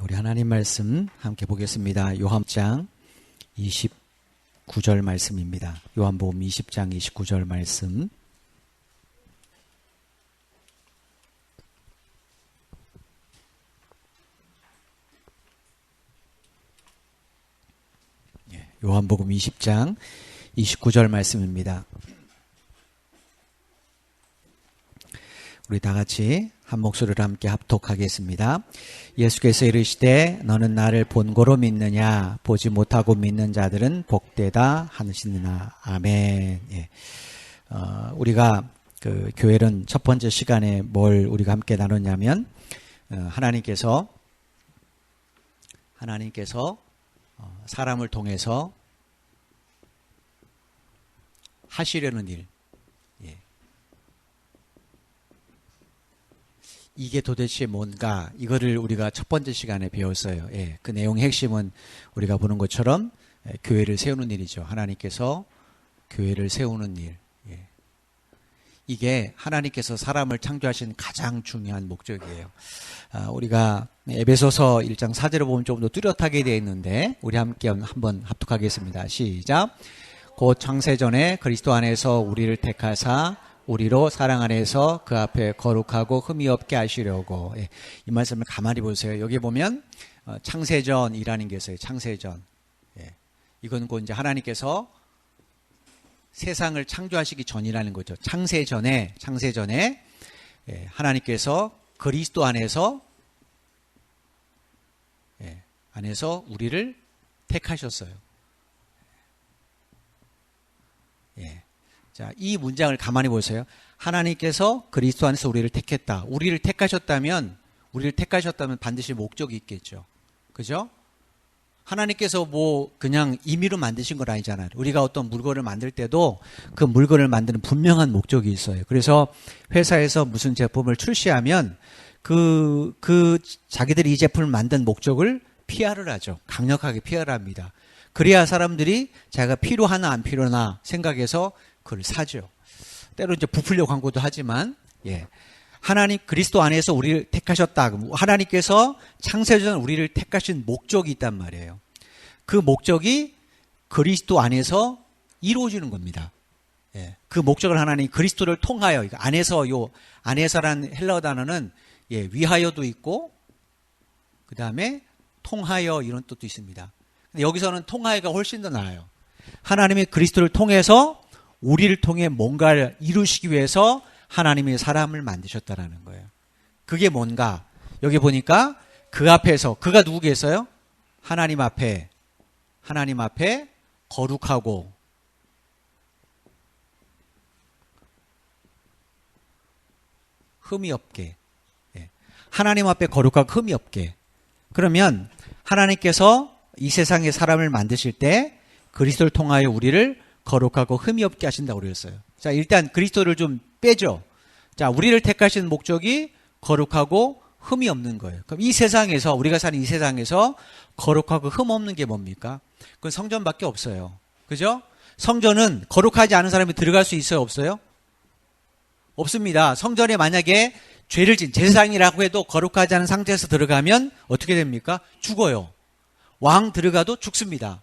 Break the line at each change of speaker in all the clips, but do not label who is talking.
우리 하나님 말씀 함께 보겠습니다. 요한장 29절 말씀입니다. 요한복음 20장 29절 말씀. 요한복음 20장 29절 말씀입니다. 우리 다 같이 한 목소리로 함께 합독하겠습니다. 예수께서 이르시되 너는 나를 본고로 믿느냐? 보지 못하고 믿는 자들은 복되다 하시느니라. 아멘. 예. 우리가 그 교회는 첫 번째 시간에 뭘 우리가 함께 나눴냐면 하나님께서 사람을 통해서 하시려는 일, 이게 도대체 뭔가, 이거를 우리가 첫 번째 시간에 배웠어요. 그 내용의 핵심은 우리가 보는 것처럼 교회를 세우는 일이죠. 하나님께서 교회를 세우는 일. 이게 하나님께서 사람을 창조하신 가장 중요한 목적이에요. 우리가 에베소서 1장 4절을 보면 좀 더 뚜렷하게 되어 있는데 우리 함께 한번 합독하겠습니다. 시작. 곧 창세전에 그리스도 안에서 우리를 택하사 우리로 사랑 안에서 그 앞에 거룩하고 흠이 없게 하시려고. 이 말씀을 가만히 보세요. 여기 보면 창세전이라는 게 있어요. 창세전. 이건 곧 이제 하나님께서 세상을 창조하시기 전이라는 거죠. 창세전에 하나님께서 그리스도 안에서 우리를 택하셨어요. 자, 이 문장을 가만히 보세요. 하나님께서 그리스도 안에서 우리를 택했다. 우리를 택하셨다면 반드시 목적이 있겠죠. 그죠? 하나님께서 뭐 그냥 임의로 만드신 건 아니잖아요. 우리가 어떤 물건을 만들 때도 그 물건을 만드는 분명한 목적이 있어요. 그래서 회사에서 무슨 제품을 출시하면 자기들이 이 제품을 만든 목적을 PR을 하죠. 강력하게 PR을 합니다. 그래야 사람들이 자기가 필요하나 안 필요하나 생각해서 그걸 사죠. 때로 이제 부풀려 광고도 하지만, 하나님 그리스도 안에서 우리를 택하셨다. 하나님께서 창세전 우리를 택하신 목적이 있단 말이에요. 그 목적이 그리스도 안에서 이루어지는 겁니다. 그 목적을 하나님 그리스도를 통하여, 안에서란 헬라어 단어는 위하여도 있고, 그 다음에 통하여 이런 뜻도 있습니다. 근데 여기서는 통하여가 훨씬 더 나아요. 하나님의 그리스도를 통해서 우리를 통해 뭔가를 이루시기 위해서 하나님이 사람을 만드셨다라는 거예요. 그게 뭔가? 여기 보니까 그 앞에서, 그가 누구겠어요? 하나님 앞에 거룩하고 흠이 없게. 하나님 앞에 거룩하고 흠이 없게. 그러면 하나님께서 이 세상에 사람을 만드실 때 그리스도를 통하여 우리를 거룩하고 흠이 없게 하신다고 그랬어요. 자, 일단 그리스도를 좀 빼죠. 자, 우리를 택하신 목적이 거룩하고 흠이 없는 거예요. 그럼 이 세상에서, 우리가 사는 이 세상에서 거룩하고 흠 없는 게 뭡니까? 그건 성전밖에 없어요. 그죠? 성전은 거룩하지 않은 사람이 들어갈 수 있어요? 없어요? 없습니다. 성전에 만약에 죄를 진 제사장이라고 해도 거룩하지 않은 상태에서 들어가면 어떻게 됩니까? 죽어요. 왕 들어가도 죽습니다.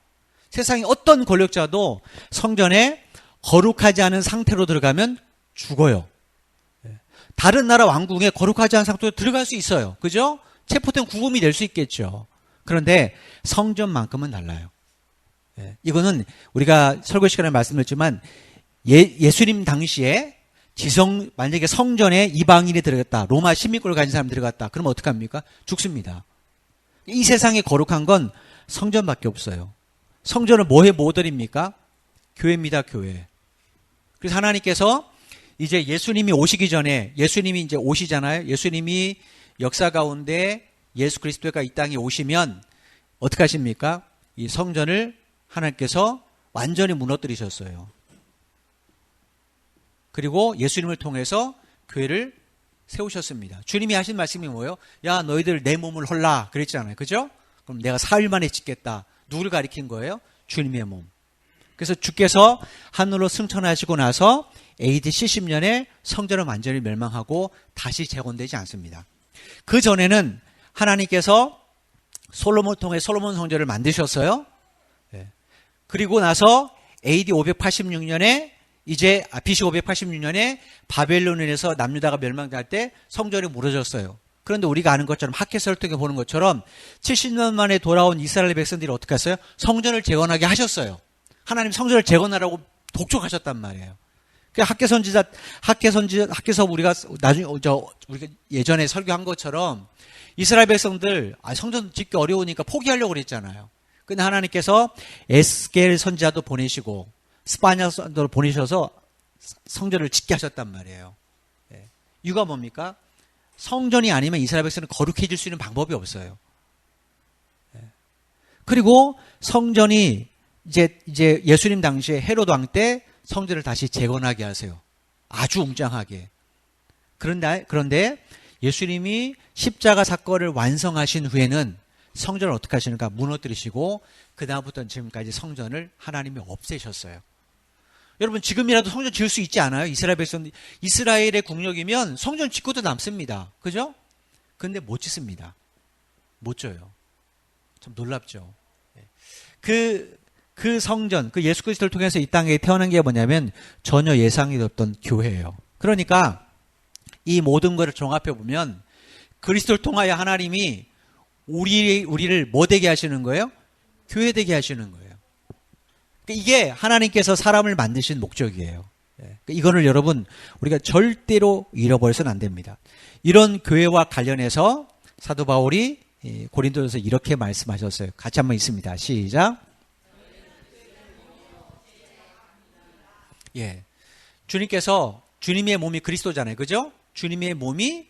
세상에 어떤 권력자도 성전에 거룩하지 않은 상태로 들어가면 죽어요. 다른 나라 왕궁에 거룩하지 않은 상태로 들어갈 수 있어요. 그죠? 체포된 구금이 될 수 있겠죠. 그런데 성전만큼은 달라요. 이거는 우리가 설교 시간에 말씀드렸지만 예수님 당시에 만약에 성전에 이방인이 들어갔다. 로마 시민권을 가진 사람이 들어갔다. 그러면 어떡합니까? 죽습니다. 이 세상에 거룩한 건 성전밖에 없어요. 성전을 뭐해 뭐 드립니까? 교회입니다, 교회. 그래서 하나님께서 이제 예수님이 오시기 전에, 예수님이 이제 오시잖아요. 예수님이 역사 가운데 예수 그리스도가 이 땅에 오시면 어떻게 하십니까? 이 성전을 하나님께서 완전히 무너뜨리셨어요. 그리고 예수님을 통해서 교회를 세우셨습니다. 주님이 하신 말씀이 뭐예요? 야, 너희들 내 몸을 헐라 그랬잖아요. 그죠? 그럼 내가 4일 만에 짓겠다. 누구를 가리킨 거예요? 주님의 몸. 그래서 주께서 하늘로 승천하시고 나서 AD 70년에 성전은 완전히 멸망하고 다시 재건되지 않습니다. 그 전에는 하나님께서 솔로몬을 통해 솔로몬 성전을 만드셨어요. 예. 그리고 나서 AD 586년에 BC 586년에 바벨론에서 남유다가 멸망할 때 성전이 무너졌어요. 그런데 우리가 아는 것처럼 학개서를 통해 보는 것처럼 70년 만에 돌아온 이스라엘 백성들이 어떻게 했어요? 성전을 재건하게 하셨어요. 하나님 성전을 재건하라고 독촉하셨단 말이에요. 학개서 우리가 우리가 예전에 설교한 것처럼 이스라엘 백성들 성전 짓기 어려우니까 포기하려고 그랬잖아요. 근데 하나님께서 에스겔 선지자도 보내시고 스파냐 선지자도 보내셔서 성전을 짓게 하셨단 말이에요. 예. 이유가 뭡니까? 성전이 아니면 이스라엘 백성은 거룩해질 수 있는 방법이 없어요. 예. 그리고 성전이 이제 예수님 당시에 헤롯 왕 때 성전을 다시 재건하게 하세요. 아주 웅장하게. 그런데 예수님이 십자가 사건을 완성하신 후에는 성전을 어떻게 하시는가? 무너뜨리시고 그 다음부터는 지금까지 성전을 하나님이 없애셨어요. 여러분 지금이라도 성전 지을 수 있지 않아요? 이스라엘의 국력이면 성전 짓고도 남습니다. 그죠? 근데 못 짓습니다. 못 져요. 참 놀랍죠. 그 성전, 그 예수 그리스도를 통해서 이 땅에 태어난 게 뭐냐면 전혀 예상이 없던 교회예요. 그러니까 이 모든 것을 종합해 보면 그리스도를 통하여 하나님이 우리를 뭐 되게 하시는 거예요? 교회 되게 하시는 거예요. 이게 하나님께서 사람을 만드신 목적이에요. 이거를 여러분 우리가 절대로 잃어버려서는 안 됩니다. 이런 교회와 관련해서 사도 바울이 고린도전서 이렇게 말씀하셨어요. 같이 한번 읽습니다. 시작. 예, 주님께서 주님의 몸이 그리스도잖아요, 그죠? 주님의 몸이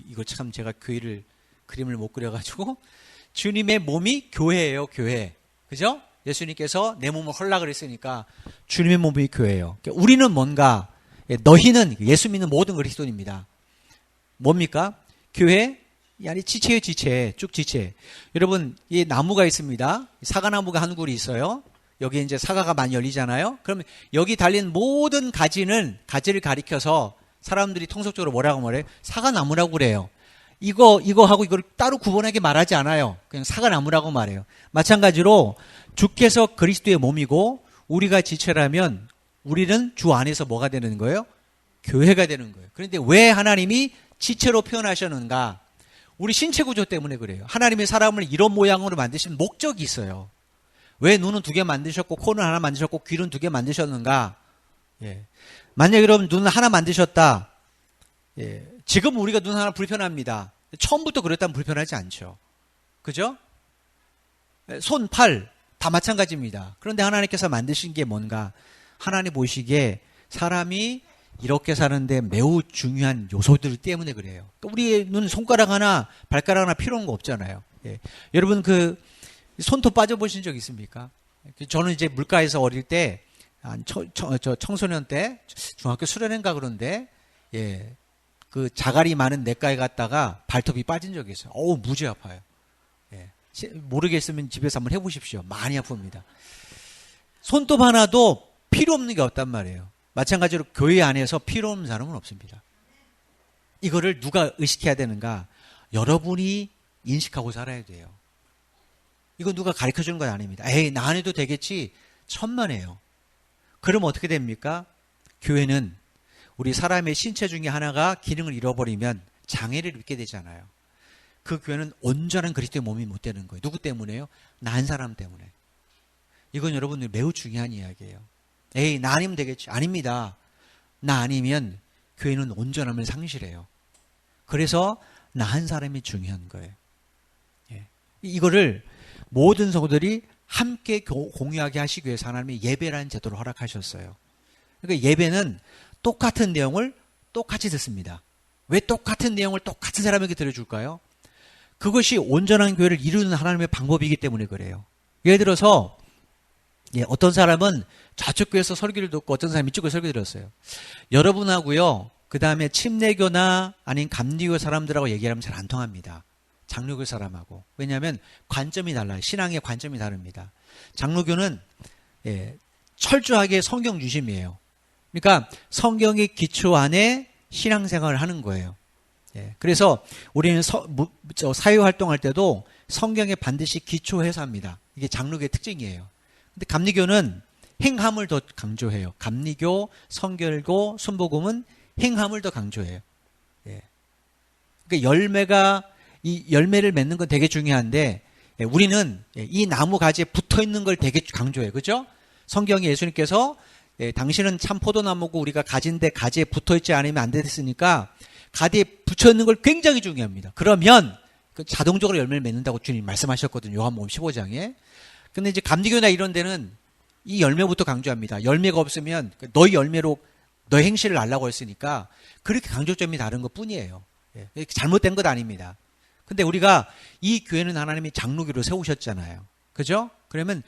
이거 참 제가 그림을 못 그려가지고 주님의 몸이 교회예요, 교회, 그죠? 예수님께서 내 몸을 헐라 그랬으니까 주님의 몸이 교회예요. 우리는 뭔가 너희는 예수 믿는 모든 그리스도인입니다. 뭡니까? 교회? 아니 지체예요, 지체, 쭉 지체. 여러분 이 나무가 있습니다. 사과나무가 한 그루 있어요. 여기 이제 사과가 많이 열리잖아요. 그러면 여기 달린 모든 가지를 가리켜서 사람들이 통속적으로 뭐라고 말해요? 사과나무라고 그래요. 이거하고 이걸 따로 구분하게 말하지 않아요. 그냥 사과나무라고 말해요. 마찬가지로 주께서 그리스도의 몸이고 우리가 지체라면 우리는 주 안에서 뭐가 되는 거예요? 교회가 되는 거예요. 그런데 왜 하나님이 지체로 표현하셨는가? 우리 신체 구조 때문에 그래요. 하나님이 사람을 이런 모양으로 만드신 목적이 있어요. 왜 눈은 2개 만드셨고 코는 하나 만드셨고 귀는 2개 만드셨는가? 예. 만약 여러분 눈을 하나 만드셨다. 예. 지금 우리가 눈 하나 불편합니다. 처음부터 그랬다면 불편하지 않죠. 그죠? 손, 팔 다 마찬가지입니다. 그런데 하나님께서 만드신 게 뭔가? 하나님 보시기에 사람이 이렇게 사는데 매우 중요한 요소들 때문에 그래요. 우리의 눈 손가락 하나 발가락 하나 필요한 거 없잖아요. 예. 여러분 손톱 빠져보신 적 있습니까? 저는 이제 물가에서 어릴 때, 청소년 때, 중학교 수련회인가 그런데, 예, 그 자갈이 많은 냇가에 갔다가 발톱이 빠진 적이 있어요. 어우, 무지 아파요. 예. 모르겠으면 집에서 한번 해보십시오. 많이 아픕니다. 손톱 하나도 필요 없는 게 없단 말이에요. 마찬가지로 교회 안에서 필요 없는 사람은 없습니다. 이거를 누가 의식해야 되는가? 여러분이 인식하고 살아야 돼요. 이거 누가 가르쳐주는 건 아닙니다. 에이, 나 안 해도 되겠지. 천만에요. 그럼 어떻게 됩니까? 교회는 우리 사람의 신체 중에 하나가 기능을 잃어버리면 장애를 입게 되잖아요. 그 교회는 온전한 그리스도의 몸이 못 되는 거예요. 누구 때문에요? 나 한 사람 때문에. 이건 여러분들 매우 중요한 이야기예요. 에이, 나 아니면 되겠지. 아닙니다. 나 아니면 교회는 온전함을 상실해요. 그래서 나 한 사람이 중요한 거예요. 예. 이거를 모든 성도들이 함께 공유하게 하시기 위해서 하나님이 예배라는 제도를 허락하셨어요. 그러니까 예배는 똑같은 내용을 똑같이 듣습니다. 왜 똑같은 내용을 똑같은 사람에게 들려줄까요? 그것이 온전한 교회를 이루는 하나님의 방법이기 때문에 그래요. 예를 들어서 어떤 사람은 저쪽 교회에서 설교를 듣고 어떤 사람이 이쪽 교회 설교 들었어요. 여러분하고요, 그 다음에 침례교나 아닌 감리교 사람들하고 얘기하면 잘 안 통합니다. 장로교 사람하고. 왜냐하면 관점이 달라요. 신앙의 관점이 다릅니다. 장로교는 철저하게 성경 중심이에요. 그러니까 성경의 기초 안에 신앙생활을 하는 거예요. 예, 그래서 우리는 사회 활동할 때도 성경에 반드시 기초해서 합니다. 이게 장로교의 특징이에요. 근데 감리교는 행함을 더 강조해요. 감리교, 성결교, 순복음은 행함을 더 강조해요. 예. 그러니까 이 열매를 맺는 건 되게 중요한데, 예, 우리는 이 나무 가지에 붙어 있는 걸 되게 강조해요. 그죠? 성경에 예수님께서 당신은 참 포도나무고 우리가 가지인데 가지에 붙어 있지 않으면 안 됐으니까 가지에 붙여 있는 걸 굉장히 중요합니다. 그러면 자동적으로 열매를 맺는다고 주님 말씀하셨거든요. 요한복음 15장에. 근데 이제 감리교나 이런 데는 이 열매부터 강조합니다. 열매가 없으면 너희 열매로 너의 행실을 알라고 했으니까 그렇게 강조점이 다른 것 뿐이에요. 예, 잘못된 것 아닙니다. 근데 우리가 이 교회는 하나님이 장로교로 세우셨잖아요. 그죠? 그러면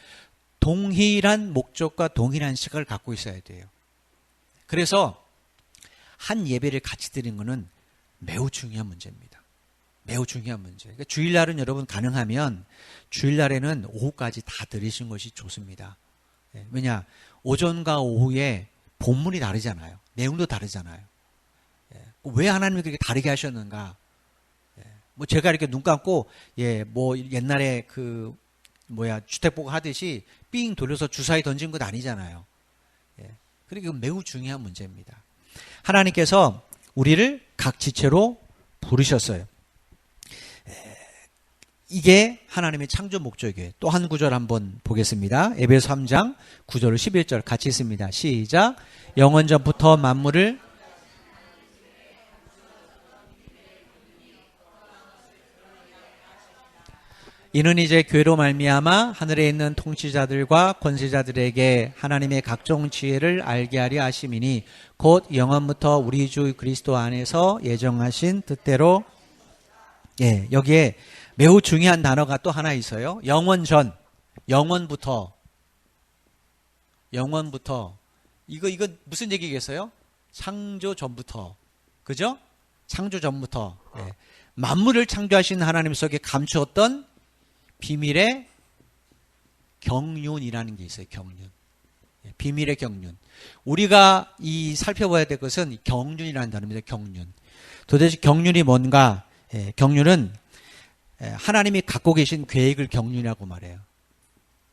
동일한 목적과 동일한 시각을 갖고 있어야 돼요. 그래서 한 예배를 같이 드리는 것은 매우 중요한 문제입니다. 매우 중요한 문제. 그러니까 주일날은 여러분 가능하면 주일날에는 오후까지 다 드리신 것이 좋습니다. 왜냐? 오전과 오후에 본문이 다르잖아요. 내용도 다르잖아요. 왜 하나님이 그렇게 다르게 하셨는가? 뭐 제가 이렇게 눈 감고 뭐 옛날에 주택보고 하듯이 삥 돌려서 주사위 던진 것 아니잖아요. 그러니까 이건 매우 중요한 문제입니다. 하나님께서 우리를 각 지체로 부르셨어요. 이게 하나님의 창조 목적이에요. 또 한 구절 한번 보겠습니다. 에베소 3장 9절 11절 같이 있습니다. 시작. 영원전부터 만물을 이는 이제 교회로 말미암아 하늘에 있는 통치자들과 권세자들에게 하나님의 각종 지혜를 알게 하려 하심이니 곧 영원부터 우리 주 그리스도 안에서 예정하신 뜻대로. 여기에 매우 중요한 단어가 또 하나 있어요. 영원전, 영원부터. 이거 무슨 얘기겠어요? 창조 전부터. 그죠? 창조 전부터. 만물을 창조하신 하나님 속에 감추었던 비밀의 경륜이라는 게 있어요. 경륜. 비밀의 경륜. 우리가 살펴봐야 될 것은 경륜이라는 단어입니다. 경륜. 도대체 경륜이 뭔가? 경륜은 하나님이 갖고 계신 계획을 경륜이라고 말해요.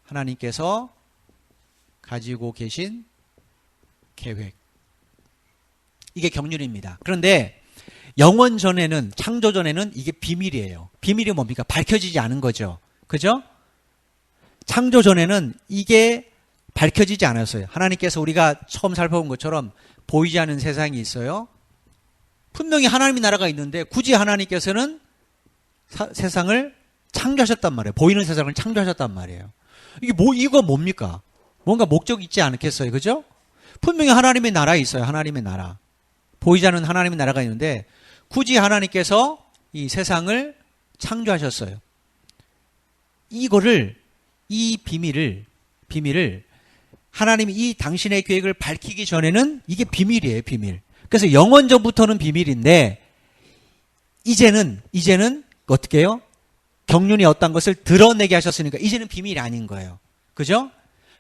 하나님께서 가지고 계신 계획. 이게 경륜입니다. 그런데 영원 전에는, 창조 전에는 이게 비밀이에요. 비밀이 뭡니까? 밝혀지지 않은 거죠. 그죠? 창조 전에는 이게 밝혀지지 않았어요. 하나님께서 우리가 처음 살펴본 것처럼 보이지 않는 세상이 있어요. 분명히 하나님의 나라가 있는데 굳이 하나님께서는 세상을 창조하셨단 말이에요. 보이는 세상을 창조하셨단 말이에요. 이거 뭡니까? 뭔가 목적이 있지 않겠어요? 그죠? 분명히 하나님의 나라에 있어요. 하나님의 나라. 보이지 않는 하나님의 나라가 있는데 굳이 하나님께서 이 세상을 창조하셨어요. 이 비밀을 하나님이 이 당신의 계획을 밝히기 전에는 이게 비밀이에요, 비밀. 그래서 영원전부터는 비밀인데, 이제는 어떻게 해요? 경륜이 어떤 것을 드러내게 하셨으니까, 이제는 비밀이 아닌 거예요. 그죠?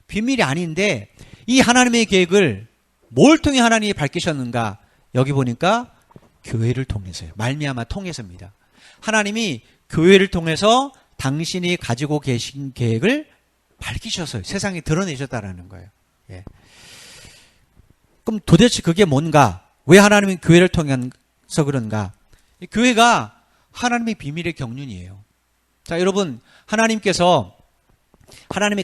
비밀이 아닌데, 이 하나님의 계획을 뭘 통해 하나님이 밝히셨는가? 여기 보니까 교회를 통해서요. 말미암아 통해서입니다. 하나님이 교회를 통해서 당신이 가지고 계신 계획을 밝히셔서요. 세상에 드러내셨다라는 거예요. 그럼 도대체 그게 뭔가? 왜 하나님이 교회를 통해서 그런가? 이 교회가 하나님의 비밀의 경륜이에요. 자, 여러분, 하나님의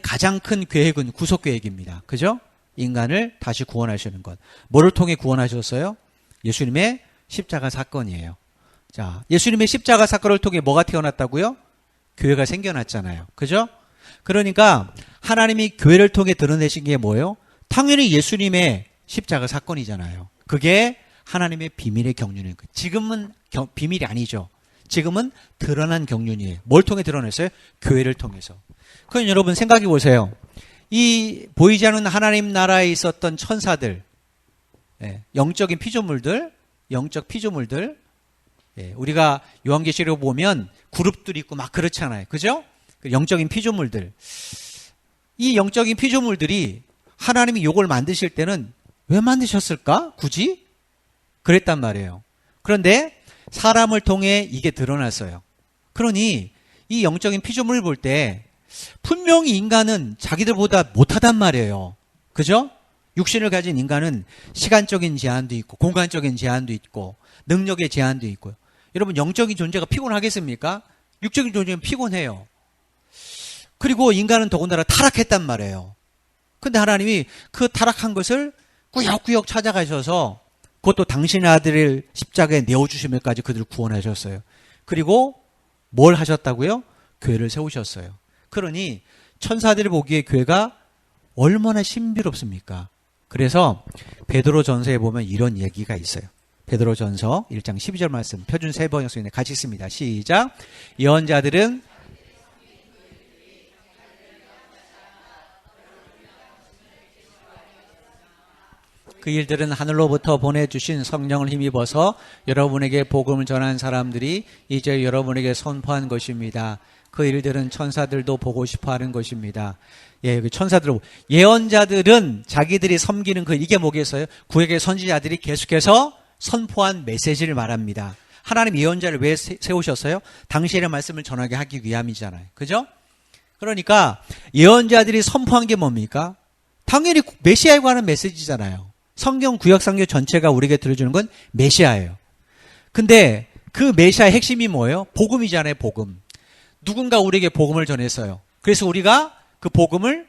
가장 큰 계획은 구속 계획입니다. 그죠? 인간을 다시 구원하시는 것. 뭐를 통해 구원하셨어요? 예수님의 십자가 사건이에요. 자, 예수님의 십자가 사건을 통해 뭐가 태어났다고요? 교회가 생겨났잖아요. 그죠? 그러니까 하나님이 교회를 통해 드러내신 게 뭐예요? 당연히 예수님의 십자가 사건이잖아요. 그게 하나님의 비밀의 경륜이에요. 지금은 비밀이 아니죠. 지금은 드러난 경륜이에요. 뭘 통해 드러냈어요? 교회를 통해서. 그럼 여러분 생각해 보세요. 이 보이지 않는 하나님 나라에 있었던 천사들, 영적인 피조물들, 우리가 요한계시록 보면 그룹들이 있고 막 그렇잖아요. 그죠? 영적인 피조물들. 이 영적인 피조물들이 하나님이 요걸 만드실 때는 왜 만드셨을까? 굳이? 그랬단 말이에요. 그런데 사람을 통해 이게 드러났어요. 그러니 이 영적인 피조물을 볼 때 분명히 인간은 자기들보다 못하단 말이에요. 그죠? 육신을 가진 인간은 시간적인 제한도 있고 공간적인 제한도 있고 능력의 제한도 있고요. 여러분 영적인 존재가 피곤하겠습니까? 육적인 존재는 피곤해요. 그리고 인간은 더군다나 타락했단 말이에요. 근데 하나님이 그 타락한 것을 꾸역꾸역 찾아가셔서 그것도 당신의 아들을 십자가에 내어주시면까지 그들을 구원하셨어요. 그리고 뭘 하셨다고요? 교회를 세우셨어요. 그러니 천사들이 보기에 교회가 얼마나 신비롭습니까? 그래서 베드로전서에 보면 이런 얘기가 있어요. 베드로전서 1장 12절 말씀 표준 세번역성인데 같이 읽습니다. 시작. 예언자들은 그 일들은 하늘로부터 보내주신 성령을 힘입어서 여러분에게 복음을 전한 사람들이 이제 여러분에게 선포한 것입니다. 그 일들은 천사들도 보고 싶어하는 것입니다. 예, 천사들, 예언자들은 자기들이 섬기는 이게 뭐겠어요? 구약의 선지자들이 계속해서 선포한 메시지를 말합니다. 하나님 예언자를 왜 세우셨어요? 당신의 말씀을 전하게 하기 위함이잖아요. 그죠? 그러니까 예언자들이 선포한 게 뭡니까? 당연히 메시아에 관한 메시지잖아요. 성경 구약성경 전체가 우리에게 들려주는 건 메시아예요. 근데 그 메시아의 핵심이 뭐예요? 복음이잖아요. 복음. 누군가 우리에게 복음을 전했어요. 그래서 우리가 그 복음을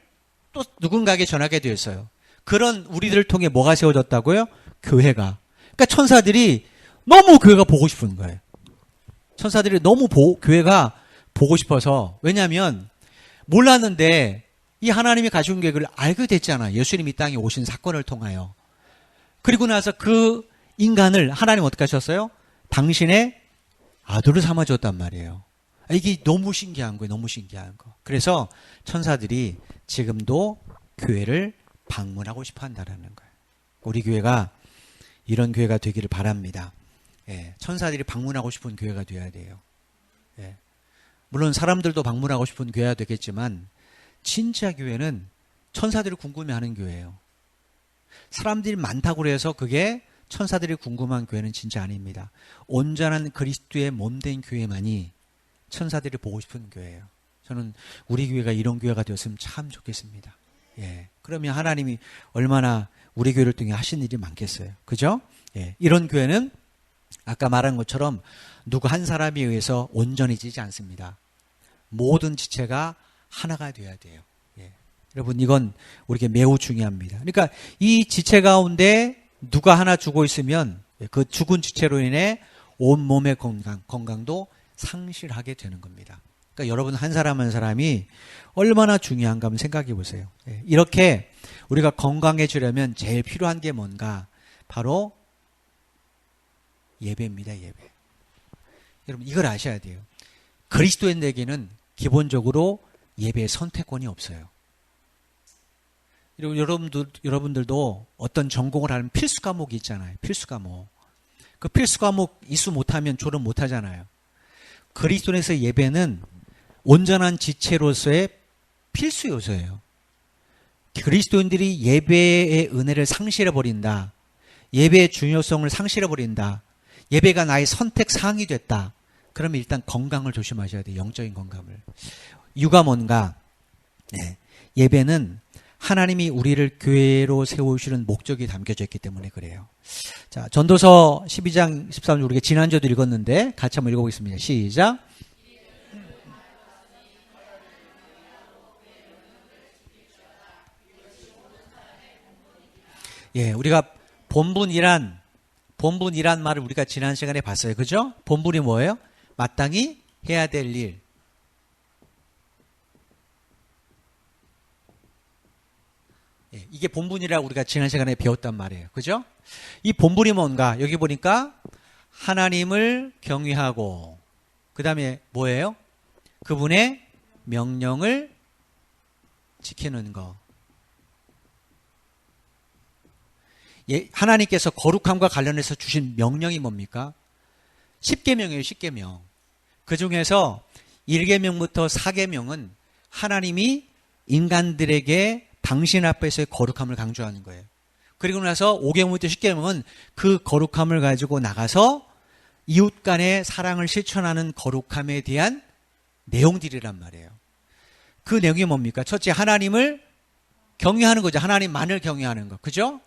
또 누군가에게 전하게 되었어요. 그런 우리들을 통해 뭐가 세워졌다고요? 교회가. 그러니까 천사들이 너무 교회가 보고 싶은 거예요. 천사들이 너무 교회가 보고 싶어서. 왜냐하면 몰랐는데 이 하나님이 가져온 계획을 알게 됐잖아요. 예수님이 이 땅에 오신 사건을 통하여. 그리고 나서 그 인간을 하나님 어떻게 하셨어요? 당신의 아들을 삼아줬단 말이에요. 이게 너무 신기한 거예요. 너무 신기한 거. 그래서 천사들이 지금도 교회를 방문하고 싶어 한다는 거예요. 우리 교회가 이런 교회가 되기를 바랍니다. 예, 천사들이 방문하고 싶은 교회가 되어야 돼요. 예, 물론 사람들도 방문하고 싶은 교회가 되겠지만 진짜 교회는 천사들이 궁금해하는 교회예요. 사람들이 많다고 해서 그게 천사들이 궁금한 교회는 진짜 아닙니다. 온전한 그리스도의 몸된 교회만이 천사들이 보고 싶은 교회예요. 저는 우리 교회가 이런 교회가 되었으면 참 좋겠습니다. 예, 그러면 하나님이 얼마나 우리 교회를 통해 하신 일이 많겠어요. 그죠? 예, 이런 교회는 아까 말한 것처럼 누구 한 사람에 의해서 온전해지지 않습니다. 모든 지체가 하나가 되어야 돼요. 예. 여러분 이건 우리에게 매우 중요합니다. 그러니까 이 지체 가운데 누가 하나 죽어 있으면 그 죽은 지체로 인해 온몸의 건강도 상실하게 되는 겁니다. 그러니까 여러분 한 사람 한 사람이 얼마나 중요한가 한번 생각해 보세요. 예. 이렇게 우리가 건강해지려면 제일 필요한 게 뭔가? 바로 예배입니다. 예배. 여러분 이걸 아셔야 돼요. 그리스도인에게는 기본적으로 예배의 선택권이 없어요. 그리고 여러분들도 어떤 전공을 하는 필수 과목이 있잖아요. 필수 과목. 그 필수 과목 이수 못하면 졸업 못하잖아요. 그리스도인에서 예배는 온전한 지체로서의 필수 요소예요. 그리스도인들이 예배의 은혜를 상실해버린다. 예배의 중요성을 상실해버린다. 예배가 나의 선택 사항이 됐다. 그러면 일단 건강을 조심하셔야 돼요. 영적인 건강을. 이유가 뭔가? 네. 예배는 하나님이 우리를 교회로 세우시는 목적이 담겨져 있기 때문에 그래요. 자, 전도서 12장 13절 우리가 지난주에도 읽었는데 같이 한번 읽어보겠습니다. 시작. 예, 우리가 본분이란 말을 우리가 지난 시간에 봤어요. 그죠? 본분이 뭐예요? 마땅히 해야 될 일. 예, 이게 본분이라고 우리가 지난 시간에 배웠단 말이에요. 그죠? 이 본분이 뭔가? 여기 보니까 하나님을 경외하고 그 다음에 뭐예요? 그분의 명령을 지키는 거. 예, 하나님께서 거룩함과 관련해서 주신 명령이 뭡니까? 10계명이에요. 10계명. 그 중에서 1계명부터 4계명은 하나님이 인간들에게 당신 앞에서의 거룩함을 강조하는 거예요. 그리고 나서 5계명부터 10계명은 그 거룩함을 가지고 나가서 이웃 간의 사랑을 실천하는 거룩함에 대한 내용들이란 말이에요. 그 내용이 뭡니까? 첫째, 하나님을 경외하는 거죠. 하나님만을 경외하는 거. 그죠?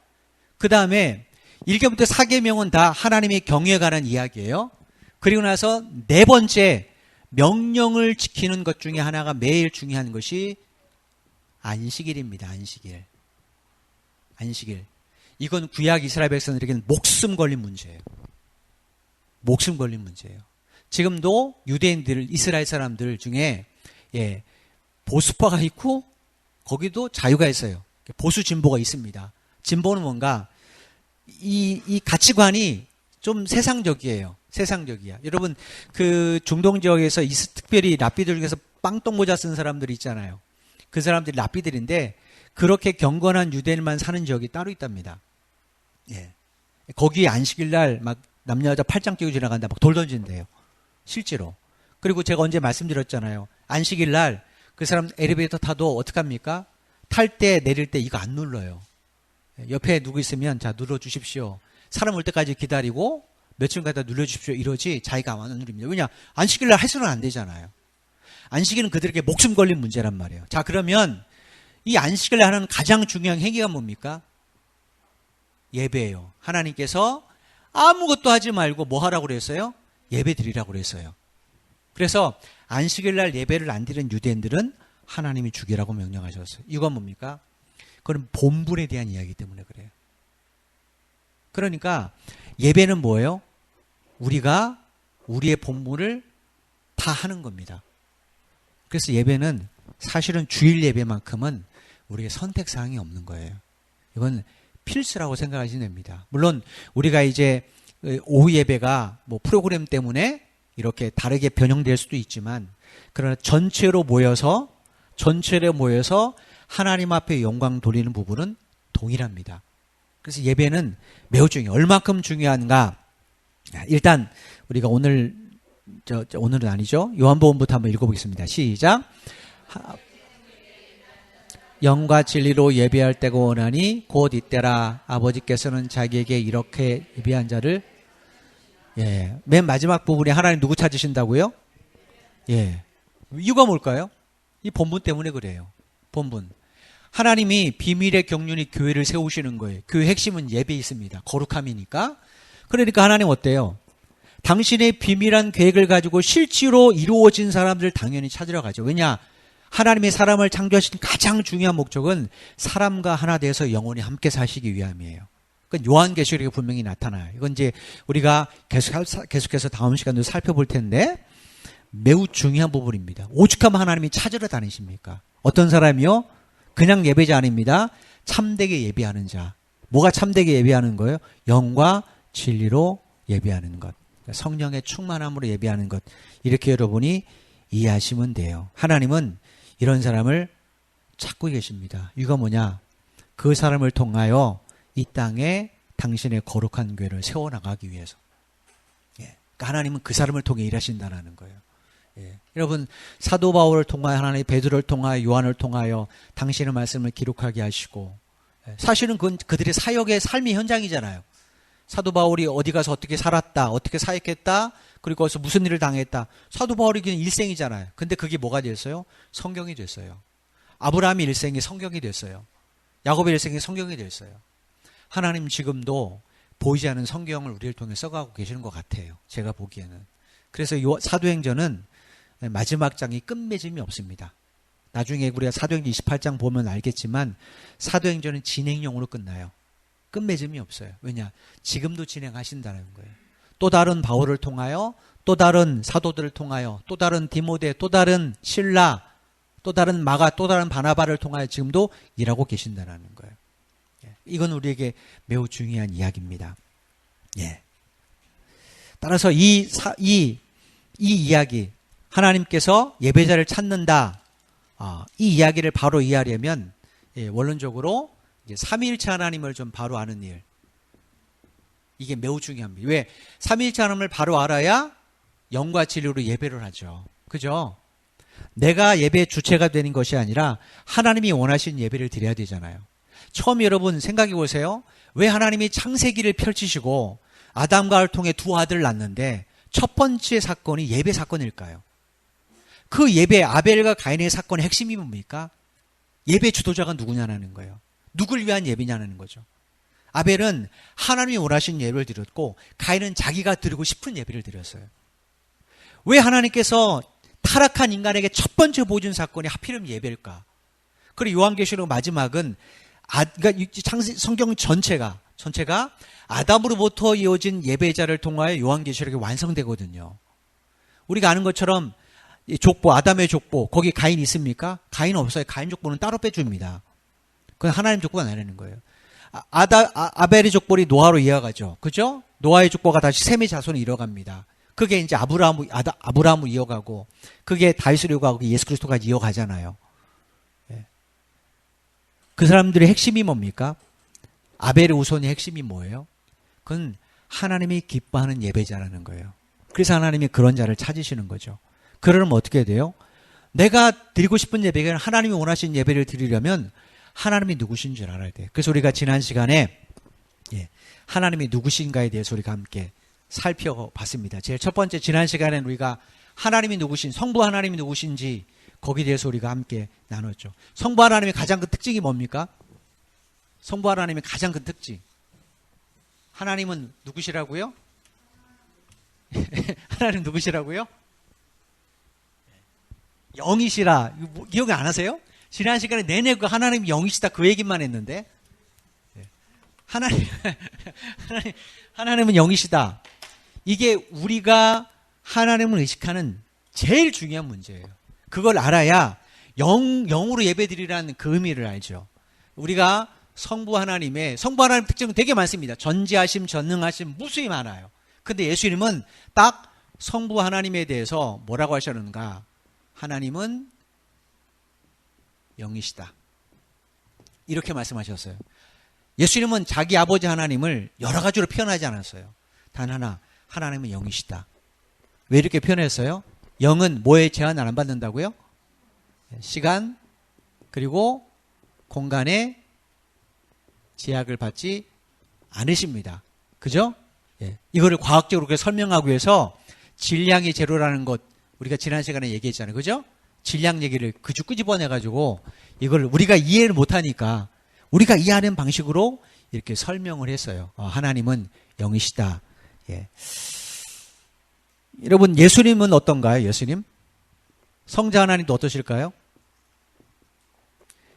그 다음에 1계부터 4계명은 다 하나님의 경외에 관한 이야기예요. 그리고 나서 네 번째, 명령을 지키는 것 중에 하나가 매일 중요한 것이 안식일입니다. 안식일. 안식일. 이건 구약 이스라엘 백성들에게는 목숨 걸린 문제예요. 목숨 걸린 문제예요. 지금도 유대인들, 이스라엘 사람들 중에 보수파가 있고 거기도 자유가 있어요. 보수 진보가 있습니다. 진보는 뭔가 이 가치관이 좀 세상적이에요. 세상적이야. 여러분 그 중동 지역에서 특별히 랍비들 중에서 빵똥모자 쓴 사람들이 있잖아요. 그 사람들이 랍비들인데 그렇게 경건한 유대인만 사는 지역이 따로 있답니다. 예. 거기 안식일 날 막 남녀 여자 팔짱 끼고 지나간다 막 돌 던진대요. 실제로. 그리고 제가 언제 말씀드렸잖아요. 안식일 날 그 사람 엘리베이터 타도 어떡합니까? 탈 때 내릴 때 이거 안 눌러요. 옆에 누구 있으면 자 눌러주십시오. 사람 올 때까지 기다리고 며칠 가다 눌러주십시오 이러지 자기가 안 누릅니다. 왜냐? 안식일 날 해서는 안 되잖아요. 안식일은 그들에게 목숨 걸린 문제란 말이에요. 자 그러면 이 안식일 날 하는 가장 중요한 행위가 뭡니까? 예배예요. 하나님께서 아무것도 하지 말고 뭐 하라고 그랬어요? 예배 드리라고 그랬어요. 그래서 안식일 날 예배를 안 드리는 유대인들은 하나님이 죽이라고 명령하셨어요. 이건 뭡니까? 그건 본분에 대한 이야기 때문에 그래요. 그러니까 예배는 뭐예요? 우리가 우리의 본분을 다 하는 겁니다. 그래서 예배는 사실은 주일 예배만큼은 우리의 선택사항이 없는 거예요. 이건 필수라고 생각하시면 됩니다. 물론 우리가 이제 오후 예배가 뭐 프로그램 때문에 이렇게 다르게 변형될 수도 있지만 그러나 전체로 모여서 하나님 앞에 영광 돌리는 부분은 동일합니다. 그래서 예배는 매우 중요해요. 얼마큼 중요한가? 일단 우리가 오늘은 아니죠. 요한복음부터 한번 읽어보겠습니다. 시작. 영과 진리로 예배할 때가 오나니 곧 이때라. 아버지께서는 자기에게 이렇게 예배한 자를 맨 마지막 부분에 하나님 누구 찾으신다고요? 이유가 뭘까요? 이 본분 때문에 그래요. 본분. 하나님이 비밀의 경륜이 교회를 세우시는 거예요. 교회 핵심은 예배에 있습니다. 거룩함이니까. 그러니까 하나님 어때요? 당신의 비밀한 계획을 가지고 실제로 이루어진 사람들 당연히 찾으러 가죠. 왜냐? 하나님의 사람을 창조하신 가장 중요한 목적은 사람과 하나 되어서 영원히 함께 사시기 위함이에요. 그건 요한계시록에 분명히 나타나요. 이건 이제 우리가 계속해서 다음 시간도 살펴볼 텐데 매우 중요한 부분입니다. 오죽하면 하나님이 찾으러 다니십니까? 어떤 사람이요? 그냥 예배자 아닙니다. 참되게 예배하는 자. 뭐가 참되게 예배하는 거예요? 영과 진리로 예배하는 것. 성령의 충만함으로 예배하는 것. 이렇게 여러분이 이해하시면 돼요. 하나님은 이런 사람을 찾고 계십니다. 이거 뭐냐? 그 사람을 통하여 이 땅에 당신의 거룩한 교회를 세워나가기 위해서. 그러니까 하나님은 그 사람을 통해 일하신다는 거예요. 여러분 사도 바울을 통하여 하나님 베드로를 통하여 요한을 통하여 당신의 말씀을 기록하게 하시고 사실은 그건 그들의 사역의 삶의 현장이잖아요. 사도 바울이 어디 가서 어떻게 살았다, 어떻게 사역했다, 그리고 거기서 무슨 일을 당했다. 사도 바울이 그냥 일생이잖아요. 근데 그게 뭐가 됐어요? 성경이 됐어요. 아브라함의 일생이 성경이 됐어요. 야곱의 일생이 성경이 됐어요. 하나님 지금도 보이지 않는 성경을 우리를 통해 써가고 계시는 것 같아요. 제가 보기에는. 그래서 이 사도행전은 마지막 장이 끝맺음이 없습니다. 나중에 우리가 사도행전 28장 보면 알겠지만 사도행전은 진행형으로 끝나요. 끝맺음이 없어요. 왜냐? 지금도 진행하신다는 거예요. 또 다른 바울을 통하여, 또 다른 사도들을 통하여, 또 다른 디모데, 또 다른 실라, 또 다른 마가, 또 다른 바나바를 통하여 지금도 일하고 계신다는 거예요. 이건 우리에게 매우 중요한 이야기입니다. 따라서 이 이야기, 하나님께서 예배자를 찾는다. 이 이야기를 바로 이해하려면 원론적으로 이제 삼위일체 하나님을 좀 바로 아는 일. 이게 매우 중요합니다. 왜? 삼위일체 하나님을 바로 알아야 영과 진리로 예배를 하죠. 그죠? 내가 예배의 주체가 되는 것이 아니라 하나님이 원하시는 예배를 드려야 되잖아요. 처음 여러분 생각해 보세요. 왜 하나님이 창세기를 펼치시고 아담과 하와를 통해 두 아들을 낳는데 첫 번째 사건이 예배 사건일까요? 그 예배 아벨과 가인의 사건의 핵심이 뭡니까? 예배 주도자가 누구냐는 거예요. 누굴 위한 예배냐는 거죠. 아벨은 하나님이 원하신 예배를 드렸고 가인은 자기가 드리고 싶은 예배를 드렸어요. 왜 하나님께서 타락한 인간에게 첫 번째 보여준 사건이 하필이면 예배일까? 그리고 요한계시록 마지막은 그러니까 성경 전체가 아담으로부터 이어진 예배자를 통하여 요한계시록이 완성되거든요. 우리가 아는 것처럼 족보, 아담의 족보, 거기 가인 있습니까? 가인 없어요. 가인 족보는 따로 빼줍니다. 그건 하나님 족보가 아니라는 거예요. 아벨의 족보이 노아로 이어가죠. 그죠? 노아의 족보가 다시 셈의 자손이 이어갑니다. 그게 이제 아브라함으로 이어가고, 그게 다윗으로 이어가고, 예수 그리스도까지 이어가잖아요. 예. 그 사람들의 핵심이 뭡니까? 아벨의 우선의 핵심이 뭐예요? 그건 하나님이 기뻐하는 예배자라는 거예요. 그래서 하나님이 그런 자를 찾으시는 거죠. 그러면 어떻게 돼요? 내가 드리고 싶은 예배가 하나님이 원하시는 예배를 드리려면 하나님이 누구신 줄 알아야 돼요. 그래서 우리가 지난 시간에 하나님이 누구신가에 대해서 우리가 함께 살펴봤습니다. 제일 첫 번째 지난 시간에는 우리가 하나님이 누구신, 성부 하나님이 누구신지 거기에 대해서 우리가 함께 나눴죠. 성부 하나님의 가장 큰 특징이 뭡니까? 성부 하나님의 가장 큰 특징. 하나님은 누구시라고요? 하나님 누구시라고요? 영이시라. 기억 안 하세요? 지난 시간에 내내 그 하나님 영이시다 그 얘기만 했는데 하나님은 영이시다. 이게 우리가 하나님을 의식하는 제일 중요한 문제예요. 그걸 알아야 영으로 예배드리라는 그 의미를 알죠. 우리가 성부 하나님 특징은 되게 많습니다. 전지하심, 전능하심, 무수히 많아요. 근데 예수님은 딱 성부 하나님에 대해서 뭐라고 하셨는가? 하나님은 영이시다. 이렇게 말씀하셨어요. 예수님은 자기 아버지 하나님을 여러 가지로 표현하지 않았어요. 단 하나, 하나님은 영이시다. 왜 이렇게 표현했어요? 영은 뭐에 제한을 안 받는다고요? 시간 그리고 공간에 제약을 받지 않으십니다. 그죠? 예. 이거를 과학적으로 그렇게 설명하기 위해서 질량이 제로라는 것 우리가 지난 시간에 얘기했잖아요. 그죠? 질량 얘기를 그저 끄집어내가지고 이걸 우리가 이해를 못하니까 우리가 이해하는 방식으로 이렇게 설명을 했어요. 하나님은 영이시다. 예. 여러분 예수님은 어떤가요? 예수님? 성자 하나님도 어떠실까요?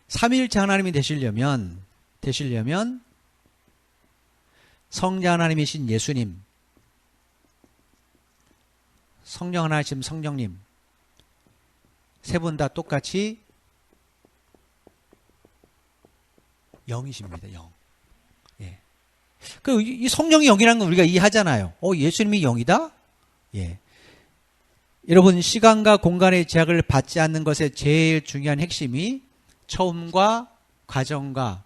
삼위일체 하나님이 되시려면 성자 하나님이신 예수님, 성령 하나이신 성령님 세 분 다 똑같이 영이십니다. 영. 예. 이 성령이 영이라는 건 우리가 이해하잖아요. 예수님이 영이다? 예. 여러분 시간과 공간의 제약을 받지 않는 것의 제일 중요한 핵심이 처음과 과정과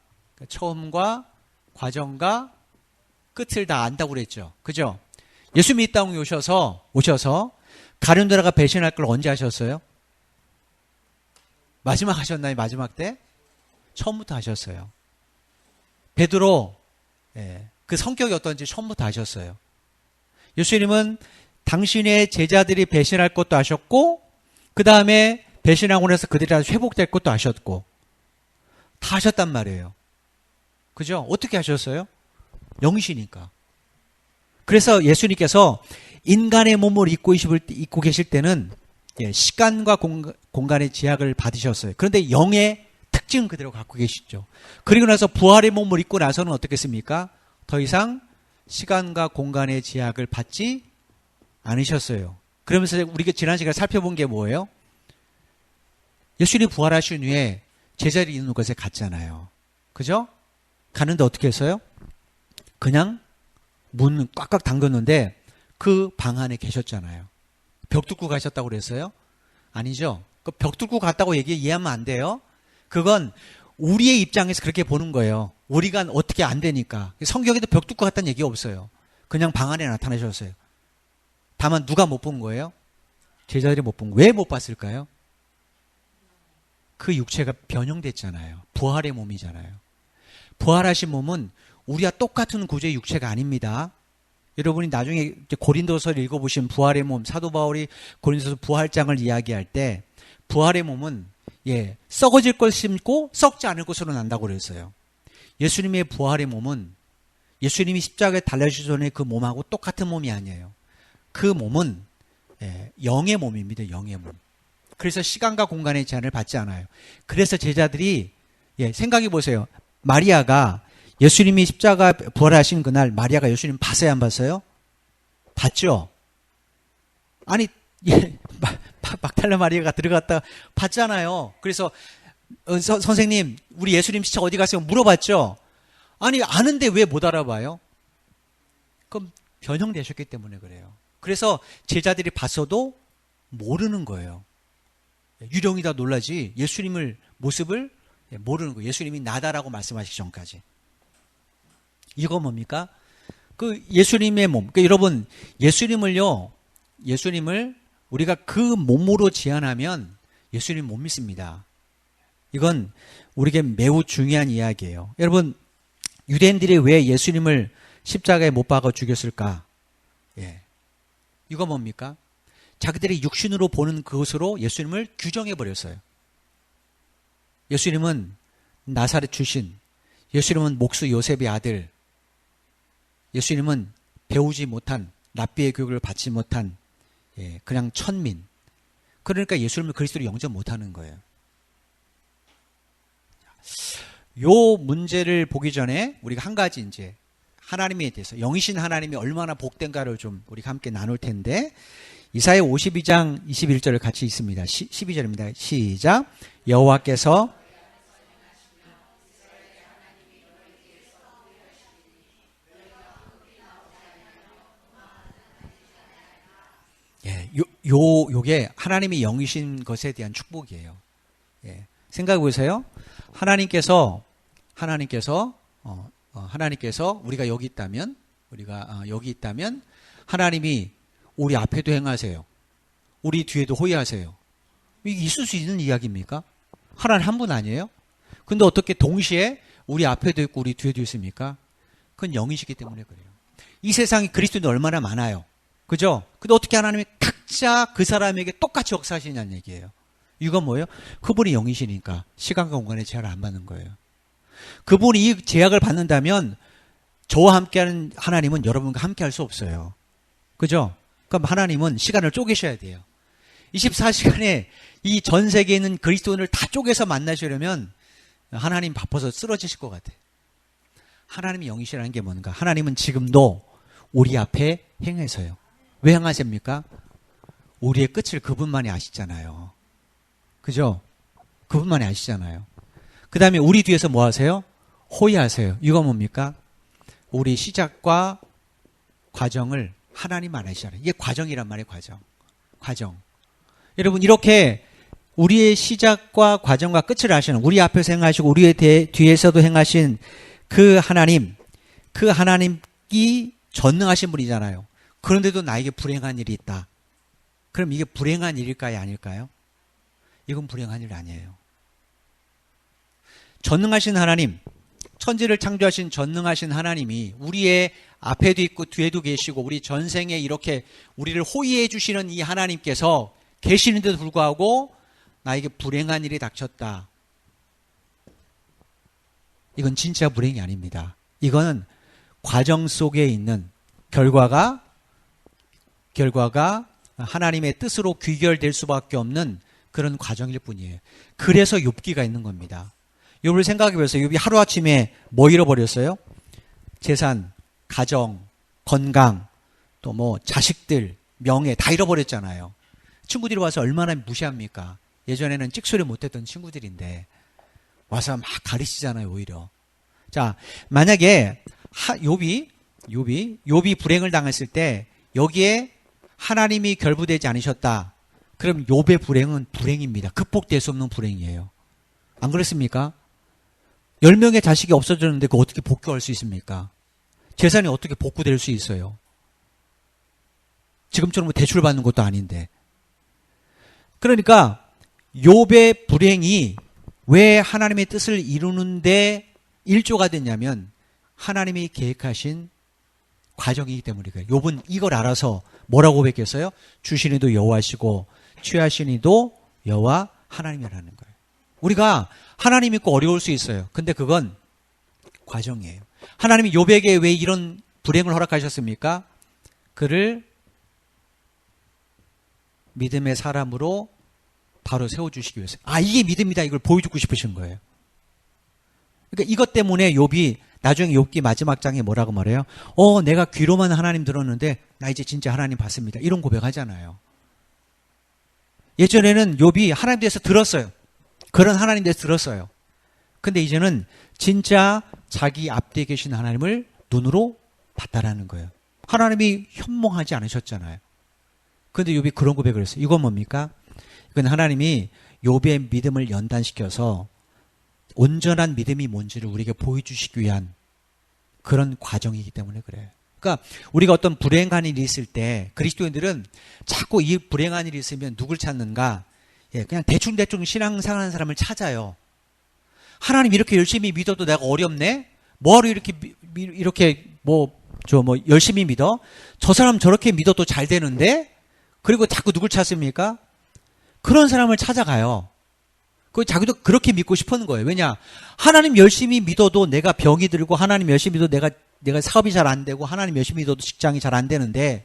끝을 다 안다고 그랬죠. 그죠? 예수님이 이 땅에 오셔서 가룟유다가 배신할 걸 언제 하셨어요? 마지막 하셨나요? 마지막 때? 처음부터 하셨어요. 베드로 그 성격이 어떤지 처음부터 하셨어요. 예수님은 당신의 제자들이 배신할 것도 아셨고 그 다음에 배신하고 나서 그들이 다시 회복될 것도 아셨고 다 하셨단 말이에요. 그죠? 어떻게 하셨어요? 영이시니까. 그래서 예수님께서 인간의 몸을 입고 계실 때는 시간과 공간의 제약을 받으셨어요. 그런데 영의 특징은 그대로 갖고 계시죠. 그리고 나서 부활의 몸을 입고 나서는 어떻겠습니까? 더 이상 시간과 공간의 제약을 받지 않으셨어요. 그러면서 우리가 지난 시간에 살펴본 게 뭐예요? 예수님이 부활하신 후에 제자들이 있는 곳에 갔잖아요. 그죠? 가는데 어떻게 했어요? 그냥 문 꽉꽉 잠궜는데 그 방 안에 계셨잖아요. 벽 뚫고 가셨다고 그랬어요? 아니죠. 그 벽 뚫고 갔다고 이해하면 안 돼요. 그건 우리의 입장에서 그렇게 보는 거예요. 우리가 어떻게 안 되니까. 성경에도 벽 뚫고 갔다는 얘기 없어요. 그냥 방 안에 나타나셨어요. 다만 누가 못 본 거예요? 제자들이 못 본 거예요. 왜 못 봤을까요? 그 육체가 변형됐잖아요. 부활의 몸이잖아요. 부활하신 몸은 우리와 똑같은 구조의 육체가 아닙니다. 여러분이 나중에 이제 고린도서를 읽어보신 부활의 몸, 사도 바울이 고린도서 부활장을 이야기할 때 부활의 몸은 썩어질 걸 심고 썩지 않을 것으로 난다고 그랬어요. 예수님의 부활의 몸은 예수님이 십자가에 달려주기 전에 그 몸하고 똑같은 몸이 아니에요. 그 몸은 영의 몸입니다. 영의 몸. 그래서 시간과 공간의 제한을 받지 않아요. 그래서 제자들이 생각해 보세요. 마리아가 예수님이 십자가 부활하신 그날 마리아가 예수님 봤어요, 안 봤어요? 봤죠? 아니 막달라 마리아가 들어갔다 봤잖아요. 그래서 선생님 우리 예수님 시체 어디 갔어요? 물어봤죠? 아니 아는데 왜 못 알아봐요? 그럼 변형되셨기 때문에 그래요. 그래서 제자들이 봤어도 모르는 거예요. 유령이 다 놀라지 예수님을 모습을 모르는 거예요. 예수님이 나다라고 말씀하시기 전까지. 이거 뭡니까? 그 예수님의 몸. 그러니까 여러분 예수님을 우리가 그 몸으로 제한하면 예수님 못 믿습니다. 이건 우리에게 매우 중요한 이야기예요. 여러분 유대인들이 왜 예수님을 십자가에 못 박아 죽였을까? 이거 뭡니까? 자기들이 육신으로 보는 그것으로 예수님을 규정해 버렸어요. 예수님은 나사렛 출신, 예수님은 목수 요셉의 아들, 예수님은 배우지 못한 랍비의 교육을 받지 못한 그냥 천민. 그러니까 예수님을 그리스도로 영접 못하는 거예요. 요 문제를 보기 전에 우리가 한 가지 이제 하나님에 대해서 영이신 하나님이 얼마나 복된가를 좀 우리가 함께 나눌 텐데 이사야 52장 21절을 같이 읽습니다. 12절입니다. 시작. 여호와께서 요게 하나님이 영이신 것에 대한 축복이에요. 생각해 보세요. 하나님께서 우리가 여기 있다면 하나님이 우리 앞에도 행하세요. 우리 뒤에도 호위하세요. 이게 있을 수 있는 이야기입니까? 하나님 한 분 아니에요? 근데 어떻게 동시에 우리 앞에도 있고 우리 뒤에도 있습니까? 그건 영이시기 때문에 그래요. 이 세상에 그리스도인이 얼마나 많아요. 그죠? 근데 어떻게 하나님이 각자 그 사람에게 똑같이 역사하시냐는 얘기예요. 이건 뭐예요? 그분이 영이시니까 시간과 공간의 제약을 안 받는 거예요. 그분이 이 제약을 받는다면 저와 함께하는 하나님은 여러분과 함께할 수 없어요. 그죠? 그럼 하나님은 시간을 쪼개셔야 돼요. 24시간에 이 전 세계에 있는 그리스도인을 다 쪼개서 만나시려면 하나님 바빠서 쓰러지실 것 같아요. 하나님이 영이시라는 게 뭔가? 하나님은 지금도 우리 앞에 행해서요. 왜 행하십니까? 우리의 끝을 그분만이 아시잖아요. 그죠? 그분만이 아시잖아요. 그 다음에 우리 뒤에서 뭐 하세요? 호위하세요. 이거 뭡니까? 우리 시작과 과정을 하나님만 아시잖아요. 이게 과정이란 말이에요. 과정. 여러분 이렇게 우리의 시작과 과정과 끝을 아시는 우리 앞에서 행하시고 우리의 뒤에서도 행하신 그 하나님이 전능하신 분이잖아요. 그런데도 나에게 불행한 일이 있다. 그럼 이게 불행한 일일까요? 아닐까요? 이건 불행한 일 아니에요. 전능하신 하나님, 천지를 창조하신 전능하신 하나님이 우리의 앞에도 있고 뒤에도 계시고 우리 전생에 이렇게 우리를 호위해 주시는 이 하나님께서 계시는데도 불구하고 나에게 불행한 일이 닥쳤다. 이건 진짜 불행이 아닙니다. 이거는 과정 속에 있는 결과가 하나님의 뜻으로 귀결될 수밖에 없는 그런 과정일 뿐이에요. 그래서 욥기가 있는 겁니다. 욥을 생각해 보세요. 욥이 하루아침에 뭐 잃어버렸어요? 재산, 가정, 건강, 또 뭐 자식들, 명예 다 잃어버렸잖아요. 친구들이 와서 얼마나 무시합니까? 예전에는 찍소리 못했던 친구들인데 와서 막 가르치잖아요. 오히려. 자, 만약에 욥이 불행을 당했을 때 여기에 하나님이 결부되지 않으셨다. 그럼 욥의 불행은 불행입니다. 극복될 수 없는 불행이에요. 안 그렇습니까? 10명의 자식이 없어졌는데 그거 어떻게 복구할 수 있습니까? 재산이 어떻게 복구될 수 있어요? 지금처럼 뭐 대출 받는 것도 아닌데. 그러니까 욥의 불행이 왜 하나님의 뜻을 이루는데 일조가 됐냐면 하나님이 계획하신 과정이기 때문에 그래요. 욥은 이걸 알아서 뭐라고 고백했어요? 주신 이도 여호와시고 취하신 이도 여호와 하나님이라는 거예요. 우리가 하나님 믿고 어려울 수 있어요. 근데 그건 과정이에요. 하나님이 욥에게 왜 이런 불행을 허락하셨습니까? 그를 믿음의 사람으로 바로 세워주시기 위해서. 아, 이게 믿음이다. 이걸 보여주고 싶으신 거예요. 그러니까 이것 때문에 욥이 나중에 욥기 마지막 장에 뭐라고 말해요? 내가 귀로만 하나님 들었는데 나 이제 진짜 하나님 봤습니다. 이런 고백하잖아요. 예전에는 욥이 하나님 대해서 들었어요. 그런 하나님 대해서 들었어요. 근데 이제는 진짜 자기 앞뒤에 계신 하나님을 눈으로 봤다라는 거예요. 하나님이 현몽하지 않으셨잖아요. 근데 욥이 그런 고백을 했어요. 이건 뭡니까? 이건 하나님이 욥의 믿음을 연단시켜서 온전한 믿음이 뭔지를 우리에게 보여주시기 위한 그런 과정이기 때문에 그래요. 그러니까 우리가 어떤 불행한 일이 있을 때 그리스도인들은 자꾸 이 불행한 일이 있으면 누굴 찾는가? 그냥 대충대충 신앙생활하는 사람을 찾아요. 하나님 이렇게 열심히 믿어도 내가 어렵네? 뭐하러 이렇게 열심히 믿어? 저 사람 저렇게 믿어도 잘 되는데? 그리고 자꾸 누굴 찾습니까? 그런 사람을 찾아가요. 자기도 그렇게 믿고 싶은 거예요. 왜냐? 하나님 열심히 믿어도 내가 병이 들고 하나님 열심히 믿어도 내가 사업이 잘 안 되고 하나님 열심히 믿어도 직장이 잘 안 되는데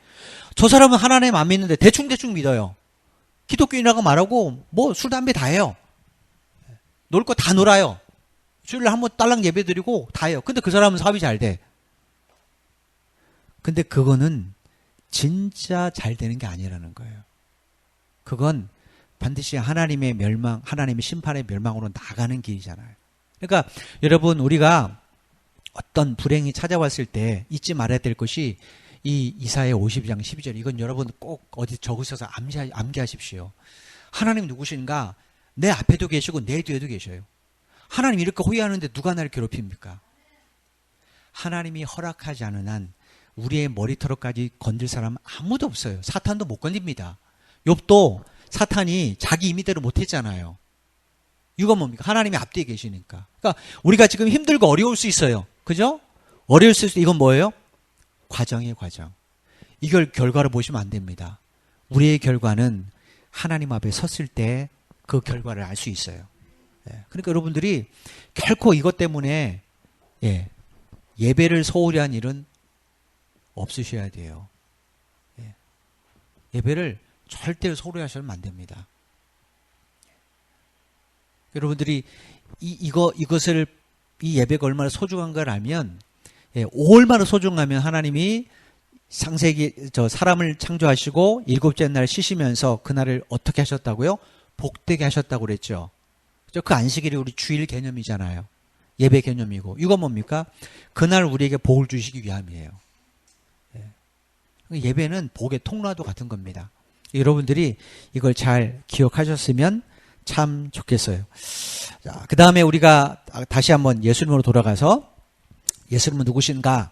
저 사람은 하나님 안 믿는데 대충대충 믿어요. 기독교인이라고 말하고 술, 담배 다 해요. 놀 거 다 놀아요. 주일날 한번 딸랑 예배 드리고 다 해요. 근데 그 사람은 사업이 잘 돼. 근데 그거는 진짜 잘 되는 게 아니라는 거예요. 그건 반드시 하나님의 멸망, 하나님의 심판의 멸망으로 나가는 길이잖아요. 그러니까 여러분 우리가 어떤 불행이 찾아왔을 때 잊지 말아야 될 것이 이 이사야 52장 12절 이건 여러분 꼭 어디 적으셔서 암기하십시오. 하나님 누구신가? 내 앞에도 계시고 내 뒤에도 계셔요. 하나님 이렇게 호위하는데 누가 나를 괴롭힙니까? 하나님이 허락하지 않은 한 우리의 머리털까지 건들 사람 아무도 없어요. 사탄도 못 건집니다. 욥도 사탄이 자기 임의대로 못했잖아요. 이건 뭡니까? 하나님이 앞뒤에 계시니까. 그러니까 우리가 지금 힘들고 어려울 수 있어요. 그죠? 어려울 수 있어요. 이건 뭐예요? 과정이에요, 과정. 이걸 결과로 보시면 안 됩니다. 우리의 결과는 하나님 앞에 섰을 때 그 결과를 알 수 있어요. 그러니까 여러분들이 결코 이것 때문에 예배를 소홀히 한 일은 없으셔야 돼요. 예배를 절대로 소홀히 하시면 안 됩니다. 여러분들이 이것을 이 예배가 얼마나 소중한 걸 알면 얼마나 소중하면 하나님이 창세기 사람을 창조하시고 일곱째 날 쉬시면서 그날을 어떻게 하셨다고요? 복되게 하셨다고 그랬죠. 그 안식일이 우리 주일 개념이잖아요. 예배 개념이고 이건 뭡니까? 그날 우리에게 복을 주시기 위함이에요. 예배는 복의 통로와도 같은 겁니다. 여러분들이 이걸 잘 기억하셨으면 참 좋겠어요. 자, 그 다음에 우리가 다시 한번 예수님으로 돌아가서 예수님은 누구신가?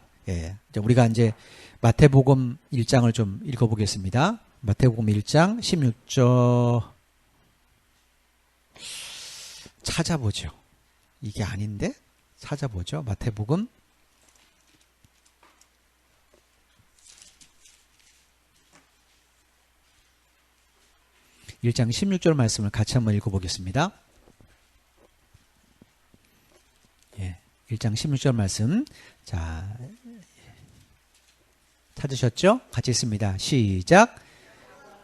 우리가 이제 마태복음 1장을 좀 읽어보겠습니다. 마태복음 1장 16절 찾아보죠. 이게 아닌데? 찾아보죠. 마태복음 1장 16절 말씀을 같이 한번 읽어보겠습니다. 1장 16절 말씀. 자, 찾으셨죠? 같이 읽습니다. 시작.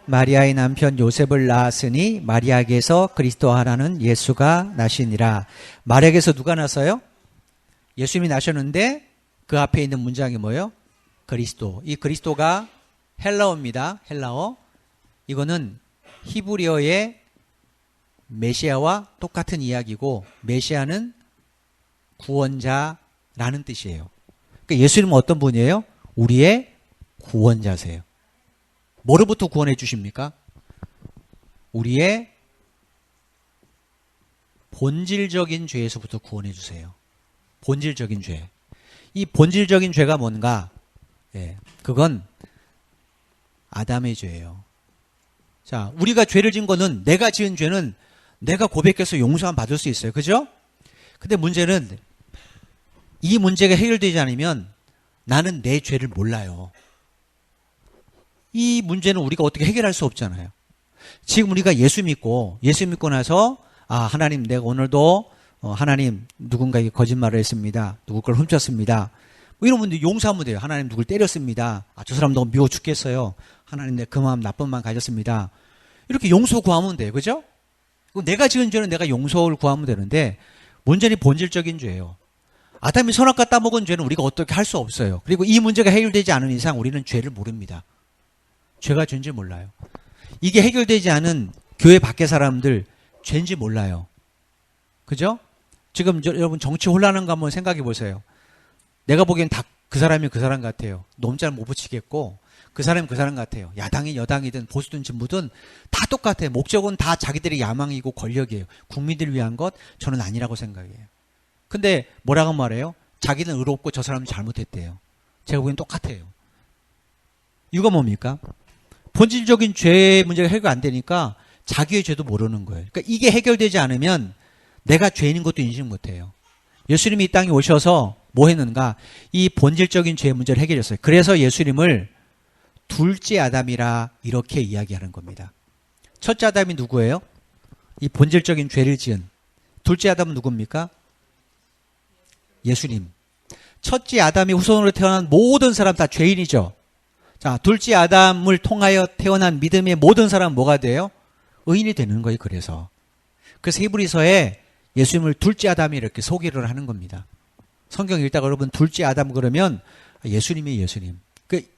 마리아의 남편 요셉을 낳았으니 마리아에게서 그리스도 하나는 예수가 나시니라. 마리아에게서 누가 나서요? 예수님이 나셨는데 그 앞에 있는 문장이 뭐예요? 그리스도. 이 그리스도가 헬라어입니다. 헬라어. 이거는 히브리어의 메시아와 똑같은 이야기고 메시아는 구원자라는 뜻이에요. 그러니까 예수님은 어떤 분이에요? 우리의 구원자세요. 뭐로부터 구원해 주십니까? 우리의 본질적인 죄에서부터 구원해 주세요. 본질적인 죄. 이 본질적인 죄가 뭔가? 그건 아담의 죄예요. 자, 우리가 죄를 지은 거는 내가 지은 죄는 내가 고백해서 용서만 받을 수 있어요. 그죠? 근데 문제는 이 문제가 해결되지 않으면 나는 내 죄를 몰라요. 이 문제는 우리가 어떻게 해결할 수 없잖아요. 지금 우리가 예수 믿고 나서 하나님 내가 오늘도 하나님 누군가에게 거짓말을 했습니다. 누구 걸 훔쳤습니다. 뭐 이런 분들 용서하면 돼요. 하나님 누굴 때렸습니다. 저 사람 너무 미워 죽겠어요. 하나님 내 그 마음 나쁜 마음 가졌습니다. 이렇게 용서 구하면 돼요. 그죠? 내가 지은 죄는 내가 용서를 구하면 되는데 문제는 본질적인 죄예요. 아담이 선악과 따먹은 죄는 우리가 어떻게 할 수 없어요. 그리고 이 문제가 해결되지 않은 이상 우리는 죄를 모릅니다. 죄가 죄인지 몰라요. 이게 해결되지 않은 교회 밖의 사람들 죄인지 몰라요. 그죠? 지금 여러분 정치 혼란한 거 한번 생각해 보세요. 내가 보기엔 다 그 사람이 그 사람 같아요. 놈잘 못 붙이겠고 그 사람이 그 사람 같아요. 야당이 여당이든 보수든 진보든 다 똑같아요. 목적은 다 자기들의 야망이고 권력이에요. 국민들을 위한 것 저는 아니라고 생각해요. 근데 뭐라고 말해요? 자기는 의롭고 저 사람은 잘못했대요. 제가 보기엔 똑같아요. 이유가 뭡니까? 본질적인 죄의 문제가 해결 안 되니까 자기의 죄도 모르는 거예요. 그러니까 이게 해결되지 않으면 내가 죄인인 것도 인식 못해요. 예수님이 이 땅에 오셔서 뭐 했는가? 이 본질적인 죄의 문제를 해결했어요. 그래서 예수님을 둘째 아담이라 이렇게 이야기하는 겁니다. 첫째 아담이 누구예요? 이 본질적인 죄를 지은. 둘째 아담은 누굽니까? 예수님. 첫째 아담이 후손으로 태어난 모든 사람 다 죄인이죠. 자, 둘째 아담을 통하여 태어난 믿음의 모든 사람은 뭐가 돼요? 의인이 되는 거예요. 그래서 히브리서에 예수님을 둘째 아담이 이렇게 소개를 하는 겁니다. 성경 읽다가 여러분 둘째 아담 그러면 예수님이 예수님.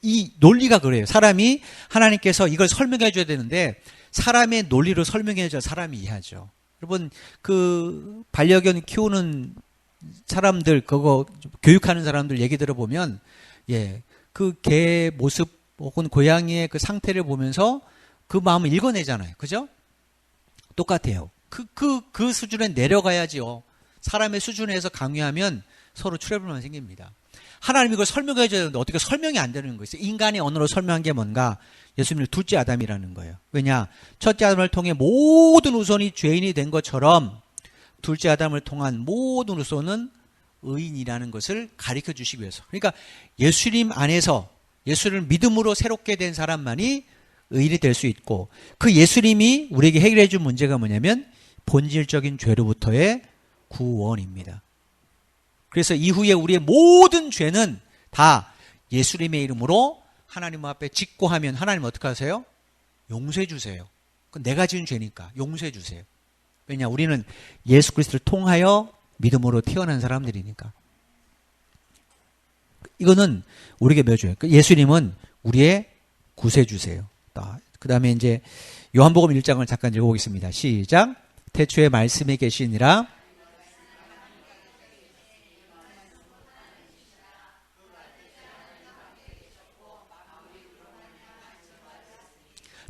이 논리가 그래요. 사람이 하나님께서 이걸 설명해 줘야 되는데 사람의 논리로 설명해 줘야 사람이 이해하죠. 여러분 그 반려견 키우는 사람들 그거 교육하는 사람들 얘기 들어보면 그 개 모습 혹은 고양이의 그 상태를 보면서 그 마음을 읽어내잖아요. 그죠? 똑같아요. 그 수준에 내려가야지요. 사람의 수준에서 강요하면 서로 트러블만 생깁니다. 하나님이 이걸 설명해 줘야 되는데 어떻게 설명이 안 되는 거예요. 인간의 언어로 설명한 게 뭔가? 예수님을 둘째 아담이라는 거예요. 왜냐? 첫째 아담을 통해 모든 후손이 죄인이 된 것처럼 둘째 아담을 통한 모든 후손은 의인이라는 것을 가르쳐 주시기 위해서. 그러니까 예수님 안에서 예수를 믿음으로 새롭게 된 사람만이 의인이 될 수 있고 그 예수님이 우리에게 해결해 준 문제가 뭐냐면 본질적인 죄로부터의 구원입니다. 그래서 이후에 우리의 모든 죄는 다 예수님의 이름으로 하나님 앞에 짓고 하면 하나님 어떻게 하세요? 용서해 주세요. 그건 내가 지은 죄니까 용서해 주세요. 왜냐? 우리는 예수 그리스도를 통하여 믿음으로 태어난 사람들이니까. 이거는 우리에게 묘조예요. 예수님은 우리의 구세주세요. 그 다음에 이제 요한복음 1장을 잠깐 읽어보겠습니다. 시작. 태초에 말씀이 계시니라.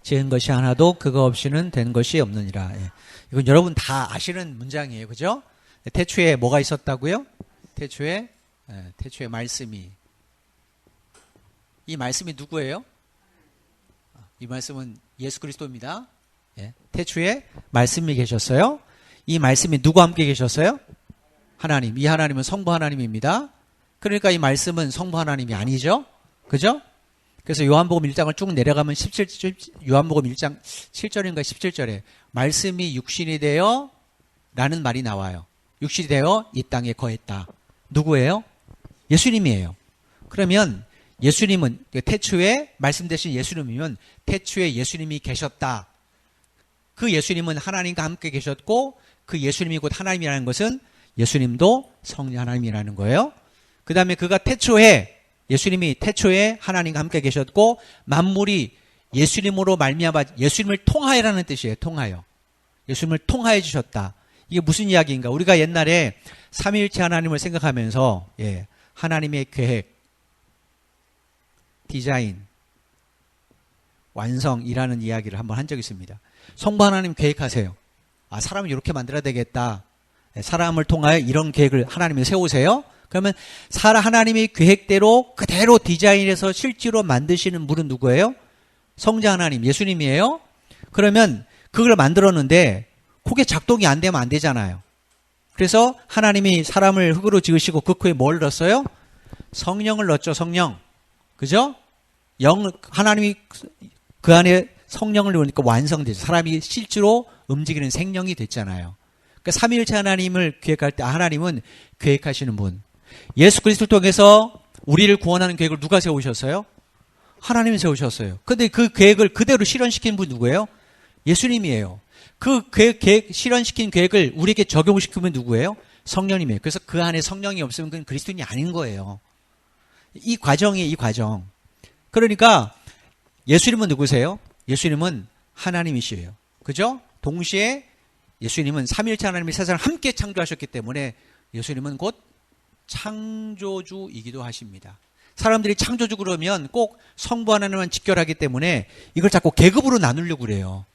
지은 것이 하나도 그거 없이는 된 것이 없느니라. 이건 여러분 다 아시는 문장이에요. 그죠? 태초에 뭐가 있었다고요? 태초에 말씀이. 이 말씀이 누구예요? 이 말씀은 예수 그리스도입니다. 태초에 말씀이 계셨어요. 이 말씀이 누구와 함께 계셨어요? 하나님. 이 하나님은 성부 하나님입니다. 그러니까 이 말씀은 성부 하나님이 아니죠? 그죠? 그래서 요한복음 1장을 쭉 내려가면 요한복음 1장 7절인가 17절에 말씀이 육신이 되어 라는 말이 나와요. 육신이 되어 이 땅에 거했다. 누구예요? 예수님이에요. 그러면 예수님은 태초에 말씀 되신 예수님이면 태초에 예수님이 계셨다. 그 예수님은 하나님과 함께 계셨고 그 예수님이 곧 하나님이라는 것은 예수님도 성령 하나님이라는 거예요. 그 다음에 그가 예수님이 태초에 하나님과 함께 계셨고 만물이 예수님으로 말미암아 예수님을 통하여라는 뜻이에요. 통하여. 예수님을 통하여 주셨다. 이게 무슨 이야기인가? 우리가 옛날에 삼위일체 하나님을 생각하면서 하나님의 계획, 디자인, 완성이라는 이야기를 한번 한 적이 있습니다. 성부 하나님 계획하세요. 사람을 이렇게 만들어야 되겠다. 사람을 통하여 이런 계획을 하나님이 세우세요. 그러면 하나님의 계획대로 그대로 디자인해서 실제로 만드시는 분은 누구예요? 성자 하나님, 예수님이에요. 그러면 그걸 만들었는데 그게 작동이 안 되면 안 되잖아요. 그래서 하나님이 사람을 흙으로 지으시고 그 코에 뭘 넣었어요? 성령을 넣었죠. 성령. 그죠? 하나님이 그 안에 성령을 넣으니까 완성되죠. 사람이 실제로 움직이는 생명이 됐잖아요. 그러니까 삼위일체 하나님을 계획할 때 하나님은 계획하시는 분. 예수 그리스도를 통해서 우리를 구원하는 계획을 누가 세우셨어요? 하나님이 세우셨어요. 근데 그 계획을 그대로 실현시킨 분 누구예요? 예수님이에요. 그 계획 실현시킨 계획을 우리에게 적용시키면 누구예요? 성령님이에요. 그래서 그 안에 성령이 없으면 그건 그리스도인이 아닌 거예요. 이 과정. 그러니까 예수님은 누구세요? 예수님은 하나님이시에요. 그죠? 동시에 예수님은 삼위일체 하나님이 세상을 함께 창조하셨기 때문에 예수님은 곧 창조주이기도 하십니다. 사람들이 창조주 그러면 꼭 성부 하나님만 직결하기 때문에 이걸 자꾸 계급으로 나누려고 그래요.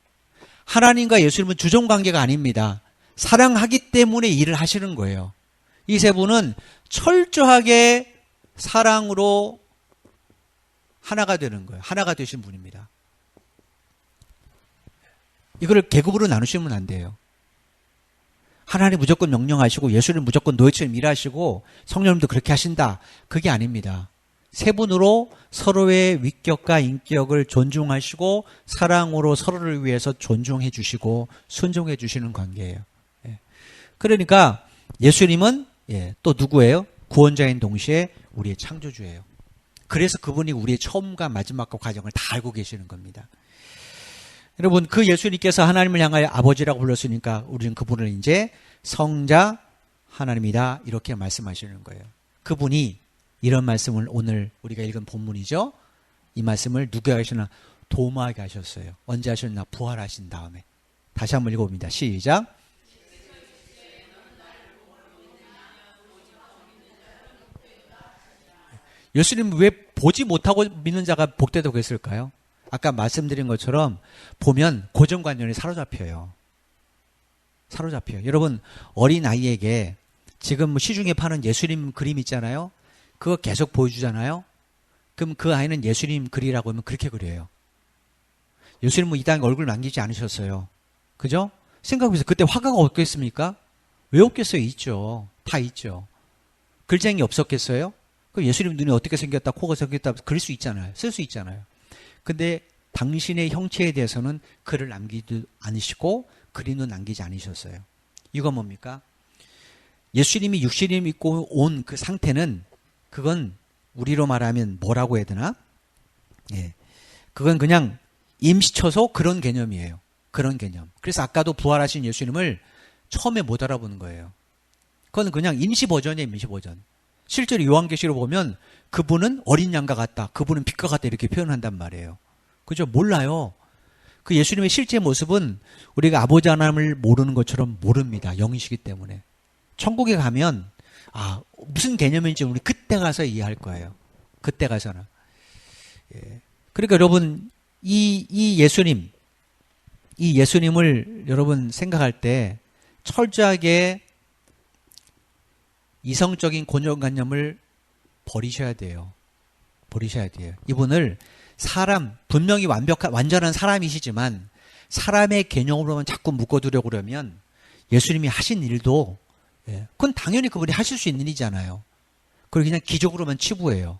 하나님과 예수님은 주종관계가 아닙니다. 사랑하기 때문에 일을 하시는 거예요. 이 세 분은 철저하게 사랑으로 하나가 되는 거예요. 하나가 되신 분입니다. 이걸 계급으로 나누시면 안 돼요. 하나님 무조건 명령하시고 예수님 무조건 노예처럼 일하시고 성령님도 그렇게 하신다. 그게 아닙니다. 세 분으로 서로의 위격과 인격을 존중하시고 사랑으로 서로를 위해서 존중해 주시고 순종해 주시는 관계예요. 그러니까 예수님은 또 누구예요? 구원자인 동시에 우리의 창조주예요. 그래서 그분이 우리의 처음과 마지막과 과정을 다 알고 계시는 겁니다. 여러분, 그 예수님께서 하나님을 향하여 아버지라고 불렀으니까 우리는 그분을 이제 성자 하나님이다 이렇게 말씀하시는 거예요. 그분이 이런 말씀을 오늘 우리가 읽은 본문이죠. 이 말씀을 누가 하시나? 도마에게 하셨어요. 언제 하셨나? 부활하신 다음에. 다시 한번 읽어봅니다. 시작. 예수님 왜 보지 못하고 믿는 자가 복되다고 했을까요? 아까 말씀드린 것처럼 보면 고정관념이 사로잡혀요. 여러분, 어린 아이에게 지금 시중에 파는 예수님 그림 있잖아요. 그거 계속 보여주잖아요. 그럼 그 아이는 예수님 그리라고 하면 그렇게 그려요. 예수님은 이 땅에 얼굴 남기지 않으셨어요. 그죠? 생각해보세요. 그때 화가가 없겠습니까? 왜 없겠어요? 있죠. 다 있죠. 글쟁이 없었겠어요? 그럼 예수님 눈이 어떻게 생겼다, 코가 생겼다 그릴 수 있잖아요. 쓸 수 있잖아요. 근데 당신의 형체에 대해서는 글을 남기지 않으시고 그림도 남기지 않으셨어요. 이건 뭡니까? 예수님이 육신을 입고 온 그 상태는 그건 우리로 말하면 뭐라고 해야 되나? 그건 그냥 임시처소 그런 개념이에요. 그런 개념. 그래서 아까도 부활하신 예수님을 처음에 못 알아보는 거예요. 그건 그냥 임시 버전이에요. 임시 버전. 실제로 요한계시록 보면 그분은 어린 양과 같다. 그분은 빛과 같다. 이렇게 표현한단 말이에요. 그죠? 몰라요. 그 예수님의 실제 모습은 우리가 아버지 하나님을 모르는 것처럼 모릅니다. 영이시기 때문에. 천국에 가면 무슨 개념인지 우리 그때 가서 이해할 거예요. 그때 가서는. 그러니까 여러분 이 예수님을 여러분 생각할 때 철저하게 이성적인 고정관념을 버리셔야 돼요. 이분을 분명히 완전한 사람이시지만 사람의 개념으로만 자꾸 묶어두려고 그러면 예수님이 하신 일도 그건 당연히 그분이 하실 수 있는 일이잖아요. 그걸 그냥 기적으로만 치부해요.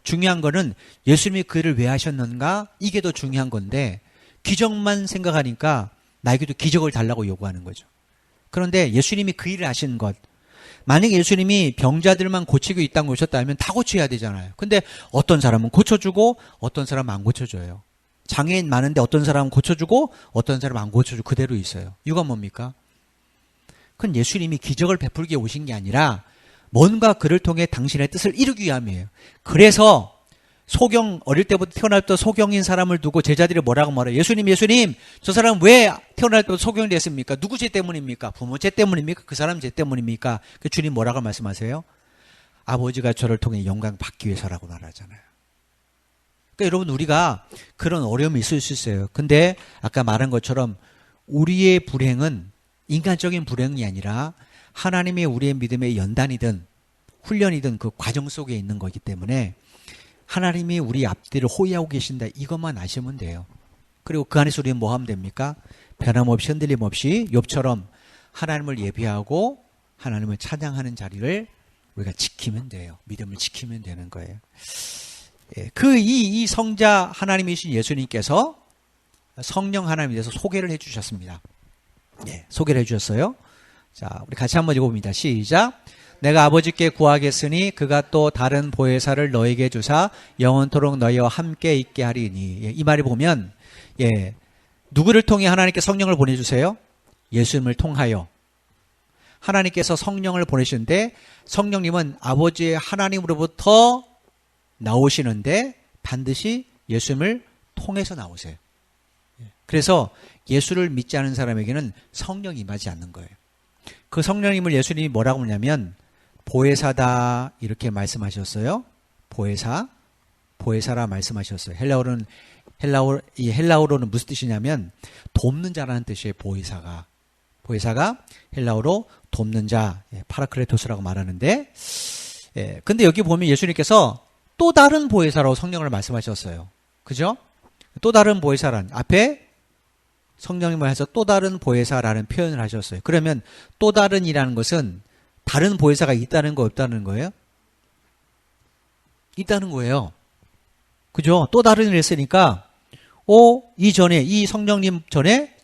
중요한 거는 예수님이 그 일을 왜 하셨는가? 이게 더 중요한 건데 기적만 생각하니까 나에게도 기적을 달라고 요구하는 거죠. 그런데 예수님이 그 일을 하신 것, 만약에 예수님이 병자들만 고치고 이 땅에 오셨다면 다 고쳐야 되잖아요. 근데 어떤 사람은 고쳐주고 어떤 사람은 안 고쳐줘요. 장애인 많은데 어떤 사람은 고쳐주고 어떤 사람은 안 고쳐주고 그대로 있어요. 이건 뭡니까? 그건 예수님이 기적을 베풀기 위해 오신 게 아니라 뭔가 그를 통해 당신의 뜻을 이루기 위함이에요. 그래서 어릴 때부터 태어날 때 소경인 사람을 두고 제자들이 뭐라고 말해요? 예수님, 저 사람 왜 태어날 때부터 소경이 됐습니까? 누구 죄 때문입니까? 부모 죄 때문입니까? 그 사람 죄 때문입니까? 그 주님 뭐라고 말씀하세요? 아버지가 저를 통해 영광 받기 위해서라고 말하잖아요. 그러니까 여러분 우리가 그런 어려움이 있을 수 있어요. 근데 아까 말한 것처럼 우리의 불행은 인간적인 불행이 아니라 하나님의 우리의 믿음의 연단이든 훈련이든 그 과정 속에 있는 거기 때문에 하나님이 우리 앞뒤를 호위하고 계신다. 이것만 아시면 돼요. 그리고 그 안에서 우리는 뭐 하면 됩니까? 변함없이 흔들림 없이 욥처럼 하나님을 예배하고 하나님을 찬양하는 자리를 우리가 지키면 돼요. 믿음을 지키면 되는 거예요. 예, 이 성자 하나님이신 예수님께서 성령 하나님에 대해서 소개를 해주셨습니다. 예, 소개를 해주셨어요. 자, 우리 같이 한번 읽어봅니다. 시작. 내가 아버지께 구하겠으니 그가 또 다른 보혜사를 너에게 주사 영원토록 너희와 함께 있게 하리니. 예, 이 말을 보면 누구를 통해 하나님께 성령을 보내주세요? 예수님을 통하여 하나님께서 성령을 보내시는데 성령님은 아버지의 하나님으로부터 나오시는데 반드시 예수님을 통해서 나오세요. 그래서 예수를 믿지 않은 사람에게는 성령이 임하지 않는 거예요. 그 성령님을 예수님이 뭐라고 하냐면 보혜사다 이렇게 말씀하셨어요. 보혜사라 말씀하셨어요. 헬라어로는 무슨 뜻이냐면 돕는 자라는 뜻이에요. 보혜사가 헬라어로 돕는 자, 파라클레토스라고 말하는데, 근데 여기 보면 예수님께서 또 다른 보혜사라고 성령을 말씀하셨어요. 그죠? 또 다른 보혜사란 앞에 성령님을 해서 또 다른 보혜사라는 표현을 하셨어요. 그러면 또 다른이라는 것은 다른 보혜사가 있다는 거 없다는 거예요? 있다는 거예요. 그죠? 또 다른을 했으니까 이 성령님 전에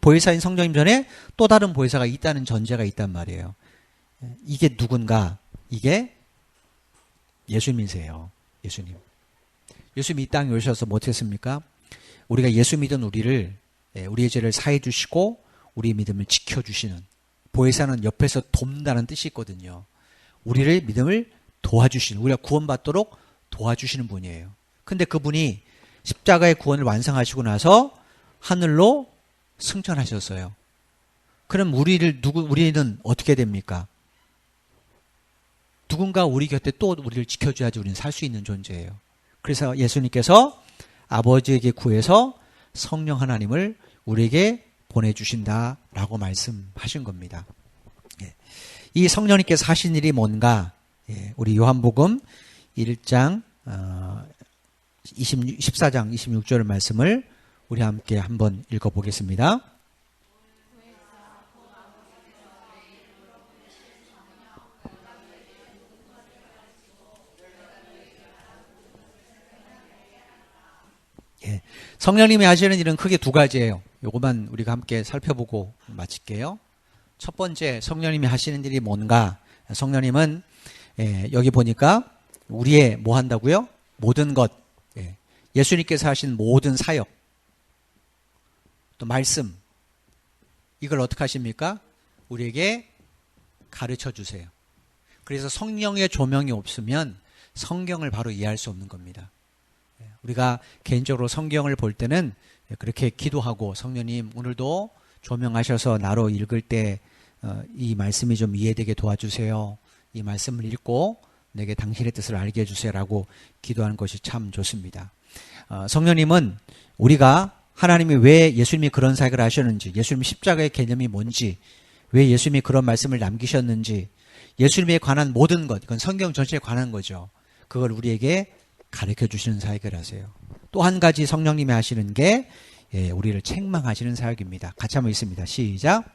보혜사인 성령님 전에 또 다른 보혜사가 있다는 전제가 있단 말이에요. 이게 누군가? 이게 예수님이세요. 예수님 이 땅에 오셔서 뭐 했습니까? 우리가 예수 믿은 우리의 죄를 사해 주시고 우리의 믿음을 지켜주시는, 보혜사는 옆에서 돕는다는 뜻이 있거든요. 우리를 믿음을 도와주시는, 우리가 구원받도록 도와주시는 분이에요. 근데 그분이 십자가의 구원을 완성하시고 나서 하늘로 승천하셨어요. 그럼 우리는 어떻게 됩니까? 누군가 우리 곁에 또 우리를 지켜줘야지 우리는 살 수 있는 존재예요. 그래서 예수님께서 아버지에게 구해서 성령 하나님을 우리에게 보내주신다라고 말씀하신 겁니다. 이 성령님께서 하신 일이 뭔가? 우리 요한복음 1장 14장 26절 말씀을 우리 함께 한번 읽어보겠습니다. 성령님이 하시는 일은 크게 두 가지예요. 요것만 우리가 함께 살펴보고 마칠게요. 첫 번째, 성령님이 하시는 일이 뭔가? 성령님은 여기 보니까 우리의 뭐 한다고요? 모든 것, 예수님께서 하신 모든 사역, 또 말씀, 이걸 어떻게 하십니까? 우리에게 가르쳐 주세요. 그래서 성령의 조명이 없으면 성경을 바로 이해할 수 없는 겁니다. 우리가 개인적으로 성경을 볼 때는 그렇게 기도하고, 성령님 오늘도 조명하셔서 나로 읽을 때 이 말씀이 좀 이해되게 도와주세요. 이 말씀을 읽고 내게 당신의 뜻을 알게 해주세요라고 기도하는 것이 참 좋습니다. 성령님은 우리가 하나님이 왜 예수님이 그런 사역을 하셨는지, 예수님 십자가의 개념이 뭔지, 왜 예수님이 그런 말씀을 남기셨는지, 예수님에 관한 모든 것, 이건 성경 전체에 관한 거죠. 그걸 우리에게 가르쳐 주시는 사역을 하세요. 또 한 가지 성령님이 하시는 게 우리를 책망하시는 사역입니다. 같이 한번 읽습니다. 시작.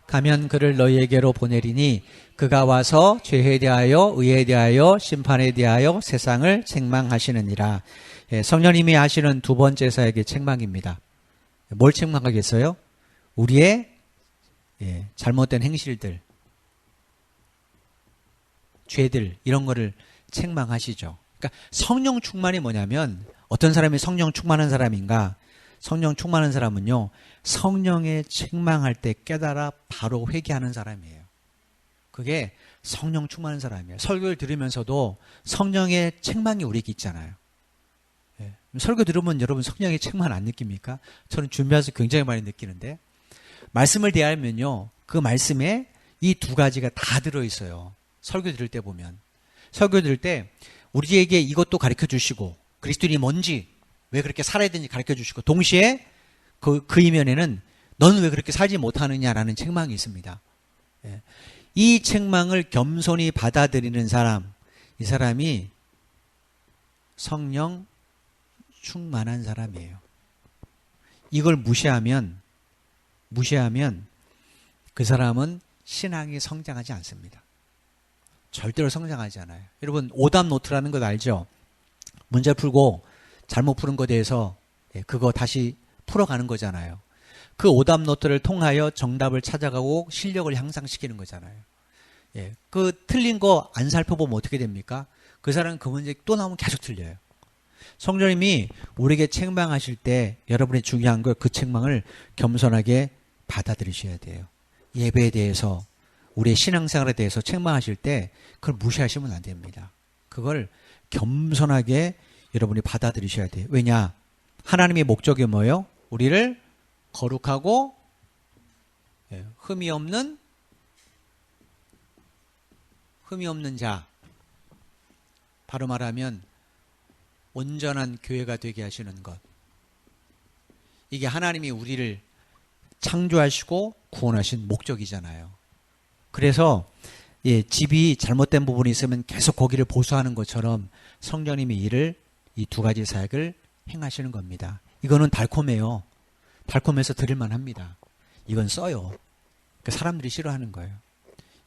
가면 그를 너희에게로 보내리니 그가 와서 죄에 대하여 의에 대하여 심판에 대하여 세상을 책망하시느니라. 성령님이 하시는 두 번째 사역이 책망입니다. 뭘 책망하겠어요? 우리의 잘못된 행실들, 죄들, 이런 거를 책망하시죠. 그러니까 성령 충만이 뭐냐면, 어떤 사람이 성령 충만한 사람인가? 성령 충만한 사람은요, 성령의 책망할 때 깨달아 바로 회개하는 사람이에요. 그게 성령 충만한 사람이에요. 설교를 들으면서도 성령의 책망이 우리에게 있잖아요. 설교 들으면 여러분 성령의 책망 안 느낍니까? 저는 준비해서 굉장히 많이 느끼는데, 말씀을 대하면요, 그 말씀에 이 두 가지가 다 들어있어요. 설교 들을 때 보면, 설교 들을 때 우리에게 이것도 가르쳐 주시고, 그리스도인이 뭔지, 왜 그렇게 살아야 되는지 가르쳐 주시고, 동시에 그 이면에는 너는 왜 그렇게 살지 못하느냐라는 책망이 있습니다. 이 책망을 겸손히 받아들이는 사람, 이 사람이 성령 충만한 사람이에요. 이걸 무시하면 그 사람은 신앙이 성장하지 않습니다. 절대로 성장하지 않아요. 여러분 오답 노트라는 것 알죠? 문제 풀고 잘못 푸는 것에 대해서 그거 다시 풀어가는 거잖아요. 그 오답 노트를 통하여 정답을 찾아가고 실력을 향상시키는 거잖아요. 그 틀린 거 안 살펴보면 어떻게 됩니까? 그 사람은 그 문제 또 나오면 계속 틀려요. 성령님이 우리에게 책망하실 때 여러분이 중요한 걸 그 책망을 겸손하게 받아들이셔야 돼요. 예배에 대해서 우리의 신앙생활에 대해서 책망하실 때 그걸 무시하시면 안 됩니다. 그걸 겸손하게 여러분이 받아들이셔야 돼요. 왜냐? 하나님의 목적이 뭐예요? 우리를 거룩하고 흠이 없는 자, 바로 말하면 온전한 교회가 되게 하시는 것. 이게 하나님이 우리를 창조하시고 구원하신 목적이잖아요. 그래서 집이 잘못된 부분이 있으면 계속 거기를 보수하는 것처럼 성령님이 이 두 가지 사역을 행하시는 겁니다. 이거는 달콤해요. 달콤해서 들을만 합니다. 이건 써요. 사람들이 싫어하는 거예요.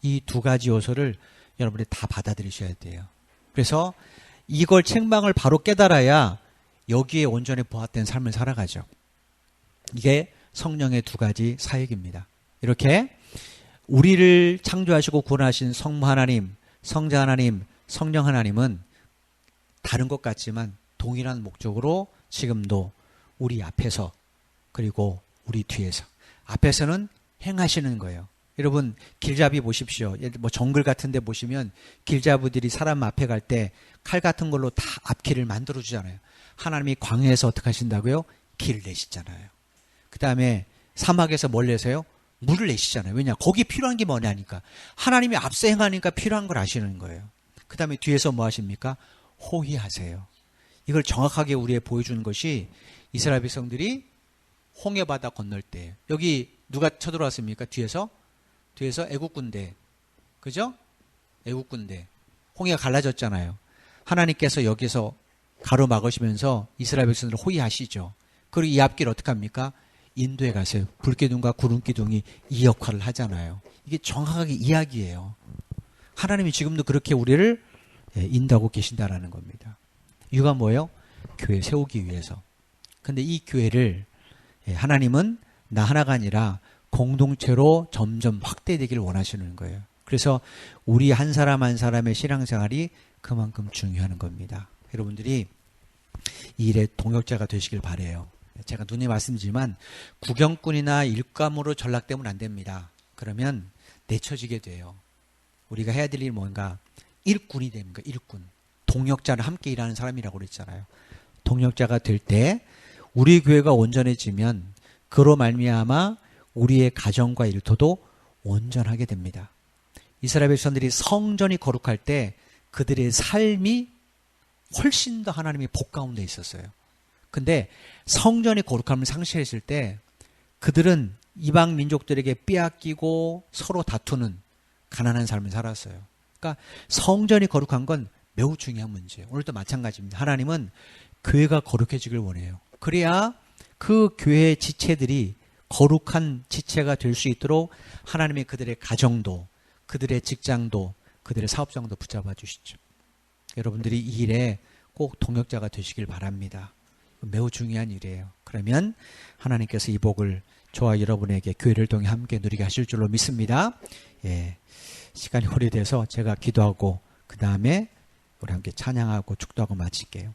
이 두 가지 요소를 여러분이 다 받아들이셔야 돼요. 그래서 이걸 책망을 바로 깨달아야 여기에 온전히 보았된 삶을 살아가죠. 이게 성령의 두 가지 사역입니다. 이렇게 우리를 창조하시고 구원하신 성부 하나님, 성자 하나님, 성령 하나님은 다른 것 같지만 동일한 목적으로 지금도 우리 앞에서 그리고 우리 뒤에서 앞에서는 행하시는 거예요. 여러분 길잡이 보십시오. 뭐 정글 같은 데 보시면 길잡이들이 사람 앞에 갈 때 칼 같은 걸로 다 앞길을 만들어 주잖아요. 하나님이 광야에서 어떻게 하신다고요? 길을 내시잖아요. 그 다음에 사막에서 뭘 내세요? 물을 내시잖아요. 왜냐? 거기 필요한 게 뭐냐니까. 하나님이 앞서 행하니까 필요한 걸 아시는 거예요. 그 다음에 뒤에서 뭐 하십니까? 호위하세요. 이걸 정확하게 우리에 보여주는 것이 이스라엘 백성들이 홍해바다 건널 때 여기 누가 쳐들어왔습니까? 뒤에서 애국군대. 그죠? 애국군대. 홍해가 갈라졌잖아요. 하나님께서 여기서 가로막으시면서 이스라엘 백성들을 호위하시죠. 그리고 이 앞길 어떻게 합니까? 인도에 가세요. 불기둥과 구름기둥이 이 역할을 하잖아요. 이게 정확하게 이야기예요. 하나님이 지금도 그렇게 우리를 인도하고 계신다라는 겁니다. 이유가 뭐예요? 교회 세우기 위해서. 근데 이 교회를 하나님은 나 하나가 아니라 공동체로 점점 확대되기를 원하시는 거예요. 그래서 우리 한 사람 한 사람의 신앙생활이 그만큼 중요한 겁니다. 여러분들이 이 일에 동역자가 되시길 바라요. 제가 눈에 말씀드리지만 구경꾼이나 일감으로 전락되면 안 됩니다. 그러면 내쳐지게 돼요. 우리가 해야 될 일이 뭔가? 일꾼이 됩니까? 일꾼. 동역자는 함께 일하는 사람이라고 그랬잖아요. 동역자가 될 때 우리 교회가 온전해지면 그로 말미암아 우리의 가정과 일터도 온전하게 됩니다. 이스라엘 백성들이 성전이 거룩할 때 그들의 삶이 훨씬 더 하나님의 복 가운데 있었어요. 근데 성전이 거룩함을 상실했을 때 그들은 이방 민족들에게 빼앗기고 서로 다투는 가난한 삶을 살았어요. 그러니까 성전이 거룩한 건 매우 중요한 문제예요. 오늘도 마찬가지입니다. 하나님은 교회가 거룩해지길 원해요. 그래야 그 교회의 지체들이 거룩한 지체가 될 수 있도록 하나님이 그들의 가정도, 그들의 직장도, 그들의 사업장도 붙잡아 주시죠. 여러분들이 이 일에 꼭 동역자가 되시길 바랍니다. 매우 중요한 일이에요. 그러면 하나님께서 이 복을 저와 여러분에게 교회를 통해 함께 누리게 하실 줄로 믿습니다. 시간이 오래돼서 제가 기도하고 그 다음에 우리 함께 찬양하고 축도하고 마칠게요.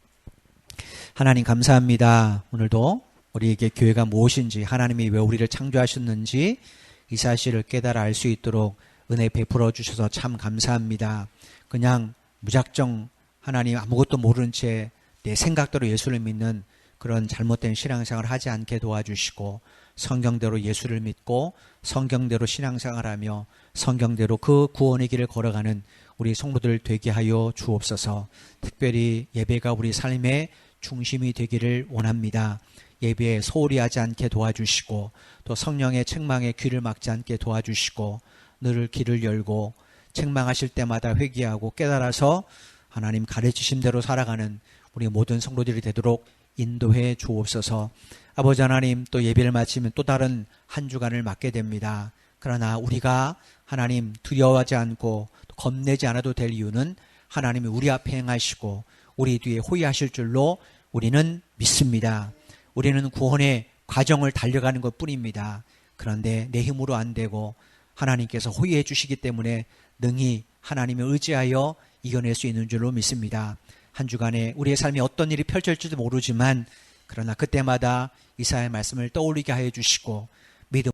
하나님 감사합니다. 오늘도 우리에게 교회가 무엇인지, 하나님이 왜 우리를 창조하셨는지 이 사실을 깨달아 알 수 있도록 은혜 베풀어 주셔서 참 감사합니다. 그냥 무작정 하나님 아무것도 모르는 채 내 생각대로 예수를 믿는 그런 잘못된 신앙생활을 하지 않게 도와주시고, 성경대로 예수를 믿고 성경대로 신앙생활하며 성경대로 그 구원의 길을 걸어가는 우리 성도들 되게 하여 주옵소서. 특별히 예배가 우리 삶의 중심이 되기를 원합니다. 예배에 소홀히 하지 않게 도와주시고, 또 성령의 책망에 귀를 막지 않게 도와주시고, 늘 길을 열고 책망하실 때마다 회개하고 깨달아서 하나님 가르치신 대로 살아가는 우리 모든 성도들이 되도록 인도해 주옵소서. 아버지 하나님, 또 예배를 마치면 또 다른 한 주간을 맞게 됩니다. 그러나 우리가 하나님 두려워하지 않고 겁내지 않아도 될 이유는 하나님이 우리 앞에 행하시고 우리 뒤에 호위하실 줄로 우리는 믿습니다. 우리는 구원의 과정을 달려가는 것 뿐입니다. 그런데 내 힘으로 안 되고 하나님께서 호위해 주시기 때문에 능히 하나님을 의지하여 이겨낼 수 있는 줄로 믿습니다. 한 주간에 우리의 삶에 어떤 일이 펼쳐질지도 모르지만 그러나 그때마다 이사야의 말씀을 떠올리게 하여 주시고